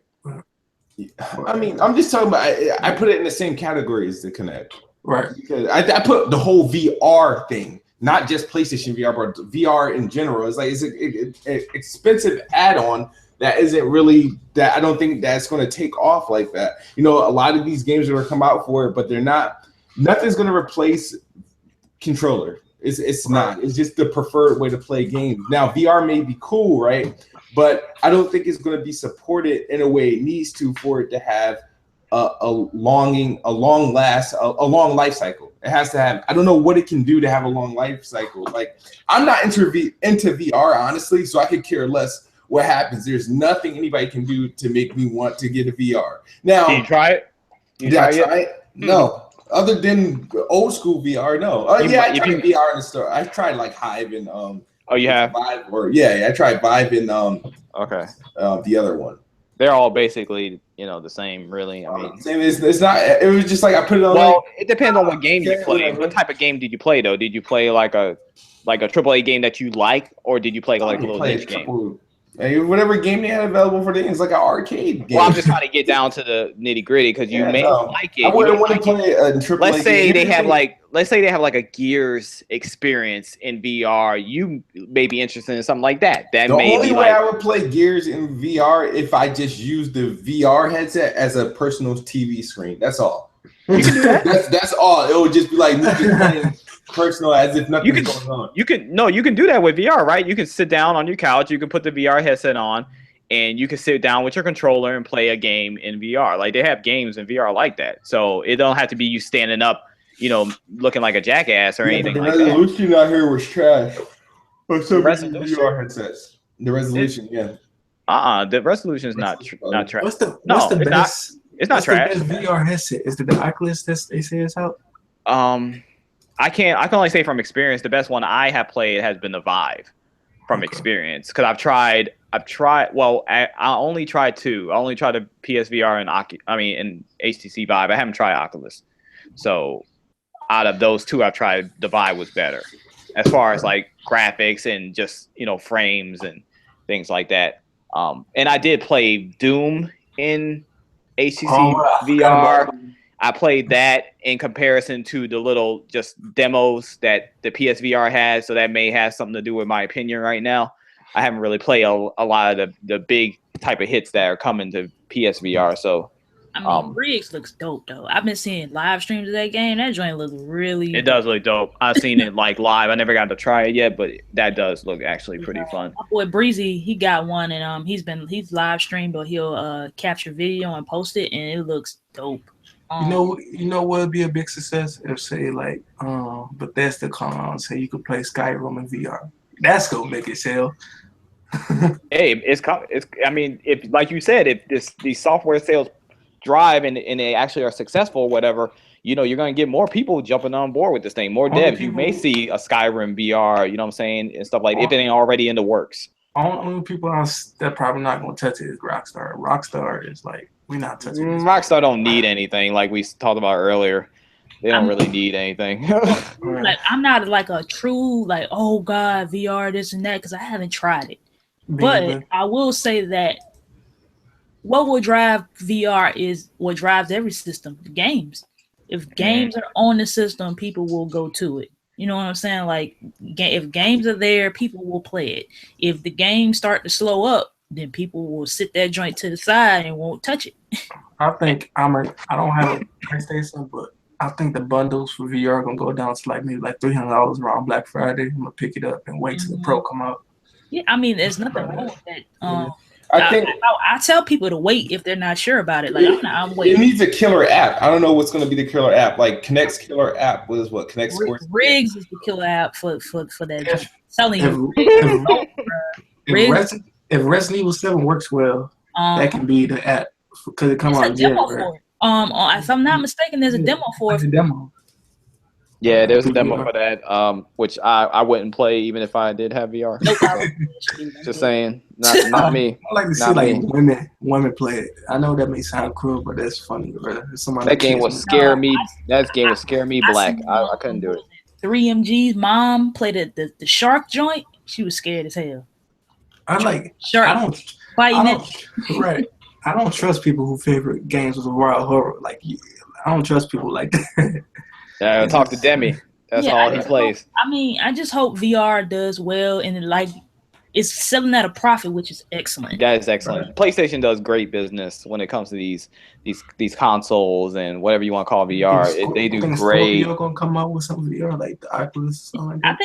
I mean, I'm just talking about. I put it in the same category as the Kinect, right? Because I put the whole VR thing, not just PlayStation VR, but VR in general. It's like it's an expensive add-on that isn't really that. I don't think that's going to take off like that. You know, a lot of these games are going to come out for it, but they're not. Nothing's going to replace controller. It's not. It's just the preferred way to play games. Now, VR may be cool, right? But I don't think it's going to be supported in a way it needs to for it to have a long life cycle. It has to have. I don't know what it can do to have a long life cycle. Like, I'm not into VR, honestly, so I could care less what happens. There's nothing anybody can do to make me want to get a VR. Now, did you try it? Did I try it? No. Other than old school VR, no. I tried VR in the store. I tried like Hive and Oh, you have? Vive, or I tried Vive and okay. The other one. They're all basically, the same, really. I mean, same. It's not. It was just like I put it on. Well, it depends on what game you play. What type of game did you play though? Did you play like a AAA game that you like, or did you play like a little niche game? Whatever game they had available for the it's like an arcade game. Well, I'm just trying to get down to the nitty gritty because you may like it. I wouldn't want to play a AAA let's say game. Let's say they have like a Gears experience in VR. You may be interested in something like that. The only way I would play Gears in VR if I just use the VR headset as a personal TV screen. That's all. You can do that. That's all. It would just be like me just playing personal as if nothing's going on. You can do that with VR, right? You can sit down on your couch, you can put the VR headset on, and you can sit down with your controller and play a game in VR. Like, they have games in VR like that. So it don't have to be you standing up, looking like a jackass or anything like that. The resolution out here was trash. The VR headsets. The resolution, The resolution is not trash. What's the best? It's not trash. The best VR headset is the Oculus that they say is out. I can only say from experience, the best one I have played has been the Vive from experience. Because I've tried, well, I only tried two. I only tried the PSVR and HTC Vive. I haven't tried Oculus. So out of those two I've tried, the Vive was better. As far as like graphics and just, frames and things like that. And I did play Doom in HTC VR. I played that in comparison to the little just demos that the PSVR has, so that may have something to do with my opinion right now. I haven't really played a lot of the big type of hits that are coming to PSVR. So, Briggs looks dope though. I've been seeing live streams of that game. That joint looks really. It does look dope. I've seen it like live. I never got to try it yet, but that does look actually pretty fun. My boy Breezy, he got one, and he's live streamed, but he'll capture video and post it, and it looks dope. You know what would be a big success if say like Bethesda come out and say you could play Skyrim in VR. That's gonna make it sell. Hey, if like you said, if these software sales drive and they actually are successful or whatever, you're gonna get more people jumping on board with this thing. More devs. You may see a Skyrim VR, what I'm saying, and stuff like if it ain't already in the works. Only people that probably not gonna touch it is Rockstar. Rockstar is like, we're not touching this. Rockstar don't need anything, like we talked about earlier. They don't really need anything. Like, I'm not like a true like, oh god, VR this and that, because I haven't tried it. But I will say that what will drive VR is what drives every system, the games. If games are on the system, people will go to it. You know what I'm saying? Like, if games are there, people will play it. If the games start to slow up, then people will sit that joint to the side and won't touch it. I think I don't have a PlayStation, but I think the bundles for VR are gonna go down to like maybe like $300 around Black Friday. I'm gonna pick it up and wait till the Pro come out. Yeah, there's nothing wrong with that. I tell people to wait if they're not sure about it. Like I'm waiting. It needs a killer app. I don't know what's going to be the killer app. Like Kinect's killer app was what? Kinect Sports. Riggs is the killer app for that. Telling you, if Resident Evil 7 works well, that can be the app because it come out in January. If I'm not mistaken, there's a demo for it. Yeah, there's a demo for that, which I wouldn't play even if I did have VR. Just saying, not me. I like to see like women play it. I know that may sound cruel, but that's funny. That game would scare me. That game would scare me black. I couldn't do it. 3MG's mom played the shark joint. She was scared as hell. Shark fighting it. Right. I don't trust people who favorite games with wild horror. Like I don't trust people like that. Yeah, talk to Demi. That's all he plays. I just hope VR does well and it's selling at a profit, which is excellent. That is excellent. Right. PlayStation does great business when it comes to these consoles and whatever you want to call VR. They do great. You're gonna come out with some VR like the Oculus. Like that.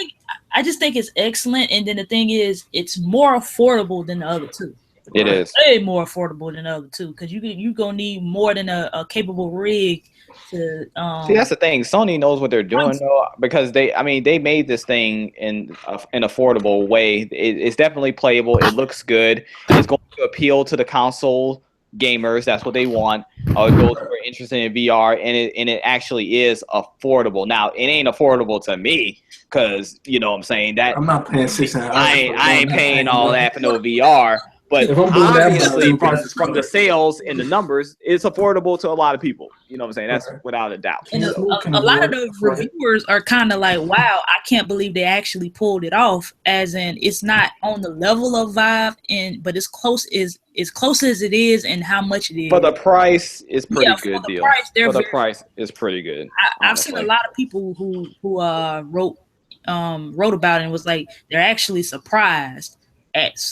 I just think it's excellent, and then the thing is, it's more affordable than the other two. It is way more affordable than the other two because you gonna need more than a capable rig. See, that's the thing. Sony knows what they're doing, though, because they made this thing in an affordable way. It's definitely playable. It looks good. It's going to appeal to the console gamers. That's what they want. Those who are interested in VR, and it actually is affordable. Now, it ain't affordable to me because you know what I'm saying that I'm not paying $600. I ain't paying all that for no VR. But obviously, from the sales and the numbers, it's affordable to a lot of people. You know what I'm saying? That's without a doubt. And a lot of those reviewers are kind of like, wow, I can't believe they actually pulled it off. As in, it's not on the level of Vive, but it's close as it is and how much it is. But the price is pretty good deal. The price is pretty good. I've seen a lot of people who wrote about it and was like, they're actually surprised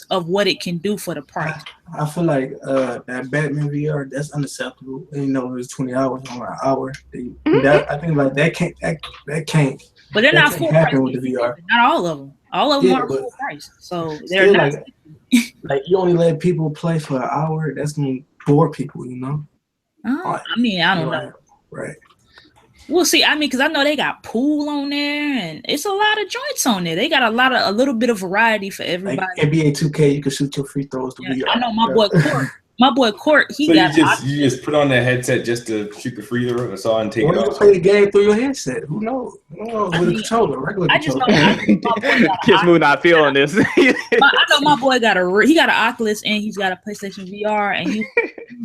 of what it can do for the price. I feel like that Batman VR, that's unacceptable. And, it was 20 hours on an hour. I think like that can't. But they're not full price with the VR. Not all of them. All of them are full price. So they're not. Like you only let people play for an hour. That's gonna bore people, I don't know. Right. We'll see. Because I know they got pool on there, and it's a lot of joints on there. They got a little bit of variety for everybody. Like NBA 2K, you can shoot your free throws to VR. I know my boy Court. My boy Court, you just put on that headset just to shoot the free throw. That's all, and take it off. You play the game through your headset. Who knows? With a controller, regular controller. Kids Moo not feeling this. I know my boy got an Oculus and he's got a PlayStation VR, and he's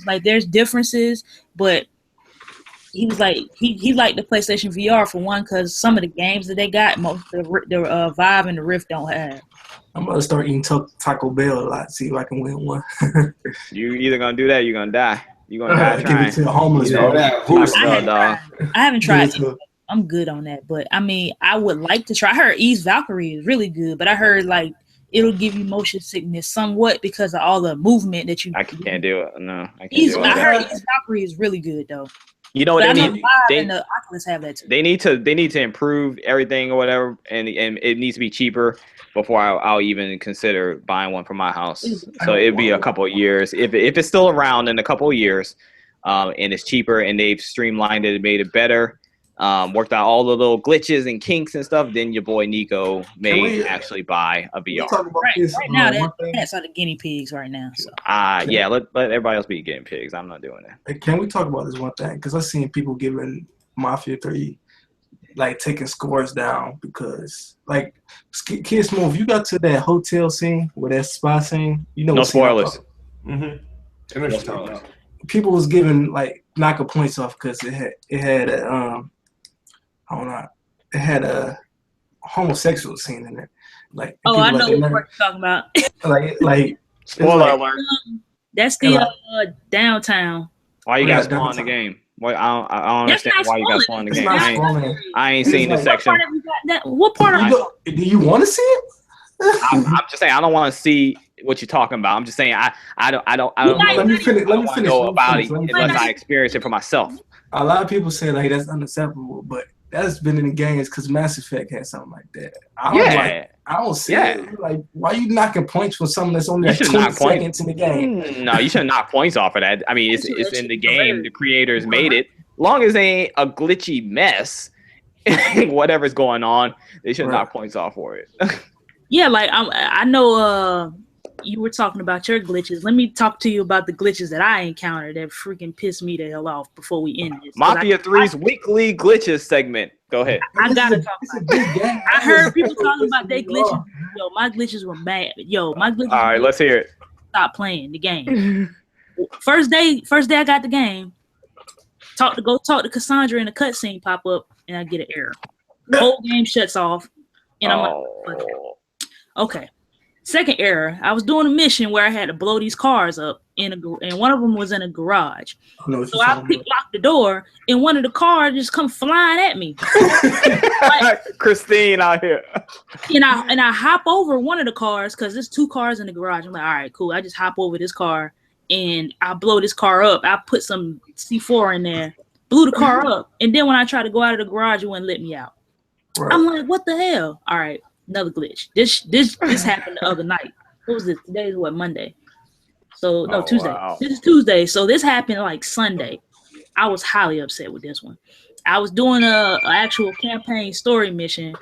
like, there's differences, but. He was like he liked the PlayStation VR for one because some of the games that they got, most of the Vive and the Rift don't have. I'm gonna start eating Taco Bell a lot. See if I can win one. You either gonna do that, or you're gonna die. You're gonna die trying. Give it to the homeless. I haven't tried it. I'm good on that, but I would like to try. I heard East Valkyrie is really good, but I heard like it'll give you motion sickness somewhat because of all the movement that you. I can't do it. No, I can't do it. I heard East Valkyrie is really good though. You know what they need? The Oculus have that too. They need to improve everything or whatever, and it needs to be cheaper before I'll even consider buying one for my house. So it'd be a couple of years if it's still around in a couple of years, and it's cheaper and they've streamlined it, made it better, worked out all the little glitches and kinks and stuff. Then your boy Nico may actually buy a VR. Right now, that's are the guinea pigs right now. So. Yeah, let everybody else be guinea pigs. I'm not doing that. Hey, can we talk about this one thing? Because I've seen people giving Mafia 3 like taking scores down because like Kids Move, you got to that hotel scene with that spa scene. No spoilers. People was giving like knocking points off because it had a homosexual scene in it. Like I know what you're talking about. like spoiler alert. That's the downtown. Why you guys spawn in the game? I don't understand why you guys spawn in the game. I ain't seen this section. What part of do you want to see it? I'm just saying I don't want to see what you're talking about. I'm just saying I don't let me finish know about it unless I experience it for myself. A lot of people say like that's unacceptable, but that's been in the games because Mass Effect had something like that. I don't see it. Like, why you knocking points for something that's only You like should 20 knock points. seconds in the game? No, you shouldn't knock points off of that. I mean, it's in the game. The creators made it. Long as they ain't a glitchy mess, whatever's going on, they should knock points off for it. Yeah, like I know you were talking about your glitches. Let me talk to you about the glitches that I encountered that freaking pissed me the hell off before we end this. Mafia 3's weekly glitches segment. Go ahead. I gotta talk about it. I heard people talking about their glitches. Yo, my glitches were bad. Yo, my glitches. All right, let's hear it. Stop playing the game. First day I got the game. Talk to Cassandra, and the cutscene pop up, and I get an error. The whole game shuts off, and I'm like, okay. Second error, I was doing a mission where I had to blow these cars up, and one of them was in a garage. So I locked the door, and one of the cars just come flying at me. Christine out here. And I hop over one of the cars because there's 2 cars in the garage. I'm like, all right, cool. I just hop over this car, and I blow this car up. I put some C4 in there, blew the car up, and then when I tried to go out of the garage, it wouldn't let me out. Right. I'm like, what the hell? All right. Another glitch. This happened the other night. What was this? Today is what, Monday? So no, Tuesday. Wow. This is Tuesday. So this happened like Sunday. I was highly upset with this one. I was doing a actual campaign story mission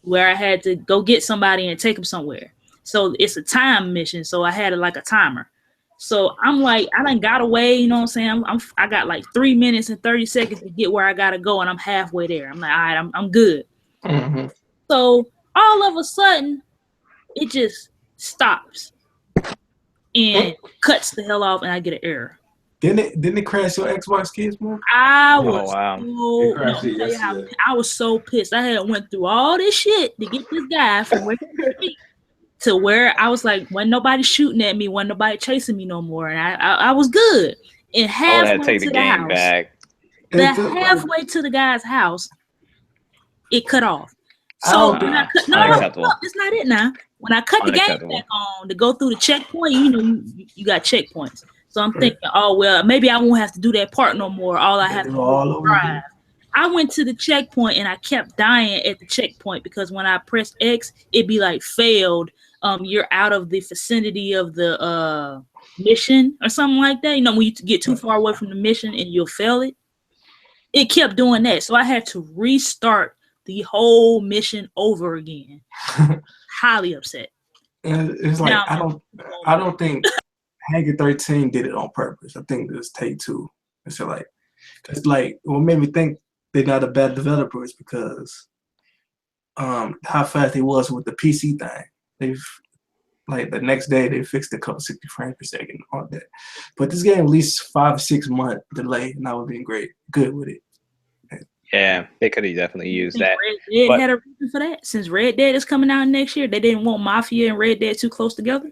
where I had to go get somebody and take them somewhere. So it's a time mission. So I had a timer. So I'm like, I done got away. You know what I'm saying? I got like 3 minutes and 30 seconds to get where I gotta go, and I'm halfway there. I'm like, all right, I'm good. Mm-hmm. So all of a sudden, it just stops and cuts the hell off, and I get an error. Didn't it crash your Xbox Kids mode? I was so pissed. I had went through all this shit to get this guy from where to where I was like, wasn't nobody shooting at me, wasn't nobody chasing me no more, and I was good. And halfway to the house, halfway to the guy's house, it cut off. So when I cut, no, it's not it now. When I cut the game back on to go through the checkpoint, you got checkpoints. So I'm thinking, oh well, maybe I won't have to do that part no more. All I have to do is drive. I went to the checkpoint and I kept dying at the checkpoint because when I pressed X, it'd be like failed. You're out of the vicinity of the mission or something like that. You know, when you get too far away from the mission and you'll fail it. It kept doing that, so I had to restart the whole mission over again. Highly upset. And it's like now, I don't think Hager 13 did it on purpose. I think this Take-Two. It's like, it's like what made me think they're not a bad developer is because how fast they was with the PC thing. They've like the next day they fixed a couple 60 frames per second and all that. But this game at least 5 or 6 month delay, and I would have been good with it. Yeah, they could have definitely used that. Red Dead had a reason for that. Since Red Dead is coming out next year, they didn't want Mafia and Red Dead too close together.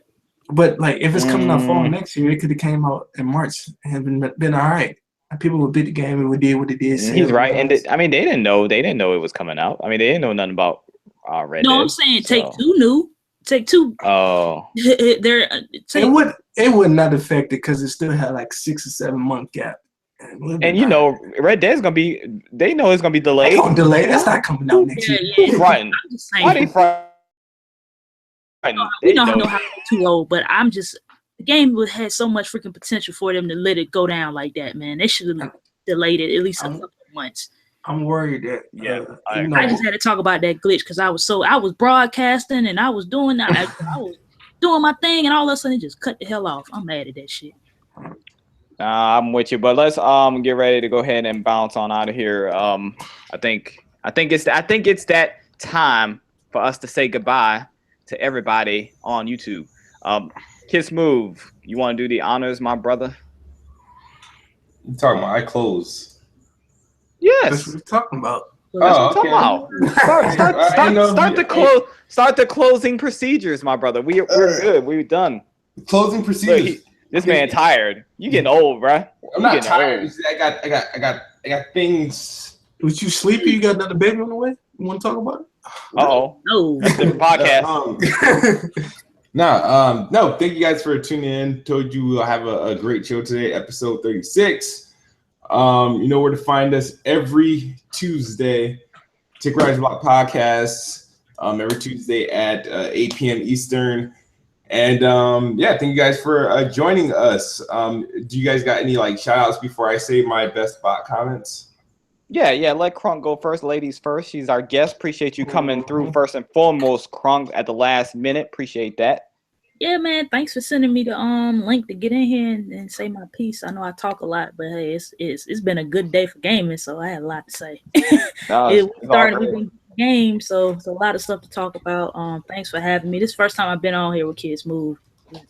But like, if it's coming out fall next year, it could have came out in March and been all right. People would beat the game and we did what it did. He's right, and they didn't know it was coming out. I mean, they didn't know nothing about Red Dead. No, I'm saying Take-Two knew. Take-Two. Oh, it would not affect it because it still had like 6 or 7 month gap. And you know, Red Dead's gonna be. They know it's gonna be delayed. They gonna delay. That's not coming out next year. Who's fronting? Why they fronting? We don't know how too old, but I'm just. The game had so much freaking potential for them to let it go down like that, man. They should have delayed it at least a couple of months. I'm worried that I just had to talk about that glitch because I was broadcasting and I was doing that. I was doing my thing, and all of a sudden it just cut the hell off. I'm mad at that shit. I'm with you, but let's get ready to go ahead and bounce on out of here. I think it's that time for us to say goodbye to everybody on YouTube. Kiss Move, you want to do the honors, my brother? You talking about I close? Yes. That's what we're talking about. Start the closing procedures, my brother. We're good. We're done. Closing procedures. This man tired. You getting old, bro. I'm not tired. Old. I got things. Was you sleepy? You got another baby on the way? You want to talk about it? No. That's a different podcast. No. Thank you guys for tuning in. Told you we'll have a great show today, episode 36. You know where to find us every Tuesday. TiC Rise Block Podcast, every Tuesday at 8 p.m. Eastern. And yeah, thank you guys for joining us. Do you guys got any like shout outs before I say my best bot comments? Yeah, let Crunk go first. Ladies first. She's our guest. Appreciate you coming through first and foremost, Crunk, at the last minute. Appreciate that. Yeah, man. Thanks for sending me the link to get in here and say my piece. I know I talk a lot, but hey, it's been a good day for gaming, so I had a lot to say. We've been games, so it's a lot of stuff to talk about. Thanks for having me. This is the first time I've been on here with Kids Move.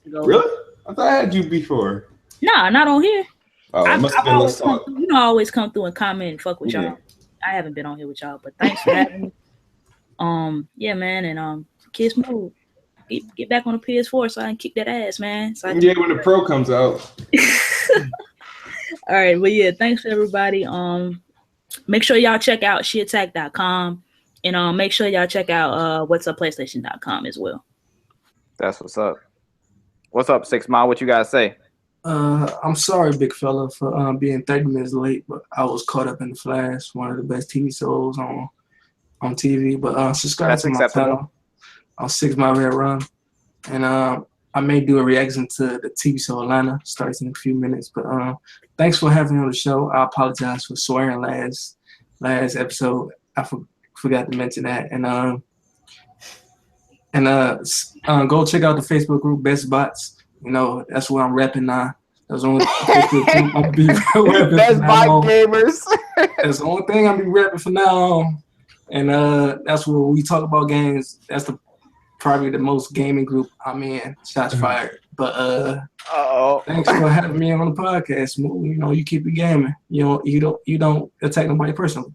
Really? I thought I had you before. Nah, not on here. Oh, it must have been Let's Talk. I always come through and comment and fuck with y'all. I haven't been on here with y'all, but thanks for having me. Yeah, man, and Kids Move. Get back on the PS4 so I can kick that ass, man. So when the Pro comes out. All right, but yeah, thanks for everybody. Make sure y'all check out sheattack.com and make sure y'all check out whatsupplaystation.com as well. That's what's up. What's up, 6 Mile? What you guys say? I'm sorry, big fella, for being 30 minutes late, but I was caught up in The Flash, one of the best TV shows on TV. But subscribe to my channel on 6 Mile Red Run, and I may do a reaction to the TV show Atlanta. Starts in a few minutes, but thanks for having me on the show. I apologize for swearing last episode. I forgot to mention that, and go check out the Facebook group Best Bots. You know, that's where I'm repping now. That's the only thing I'll be repping. Best Bot Gamers. That's the only thing I'll be repping from now on. And that's where we talk about games. That's probably the most gaming group I'm in. Shots fired. But thanks for having me on the podcast. You know, you keep it gaming. You don't attack nobody personally.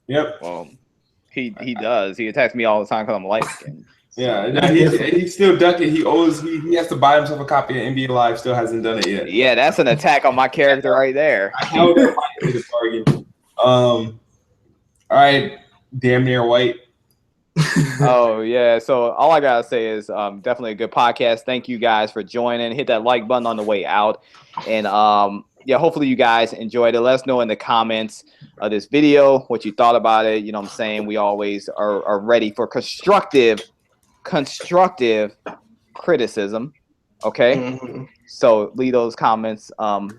Yep. Well, he does. He attacks me all the time because I'm light skinned. Yeah, he's still ducking. He has to buy himself a copy of NBA Live. Still hasn't done it yet. Yeah, that's an attack on my character right there. I held up the bargain. All right, damn near white. Oh yeah. So all I gotta say is definitely a good podcast. Thank you guys for joining. Hit that like button on the way out, and yeah, hopefully you guys enjoyed it. Let us know in the comments of this video what you thought about it. You know what I'm saying? We always are ready for constructive criticism. Okay. Mm-hmm. So leave those comments and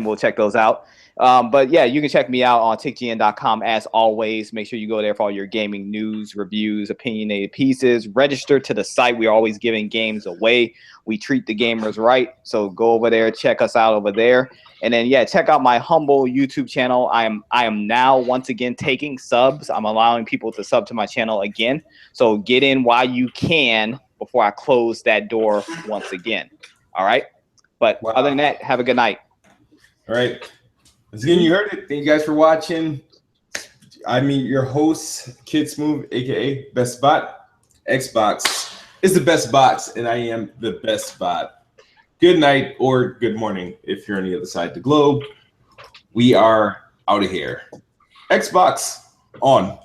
we'll check those out. But yeah, you can check me out on TiCGN.com as always. Make sure you go there for all your gaming news, reviews, opinionated pieces. Register to the site. We're always giving games away. We treat the gamers right. So go over there, check us out over there. And then yeah, check out my humble YouTube channel. I am now once again taking subs. I'm allowing people to sub to my channel again. So get in while you can before I close that door once again. All right. But other than that, have a good night. All right. Once again, you heard it. Thank you guys for watching. I'm your host, Kid Smooth, aka Best Bot. Xbox is the best bots, and I am the best bot. Good night or good morning if you're on the other side of the globe. We are out of here. Xbox on.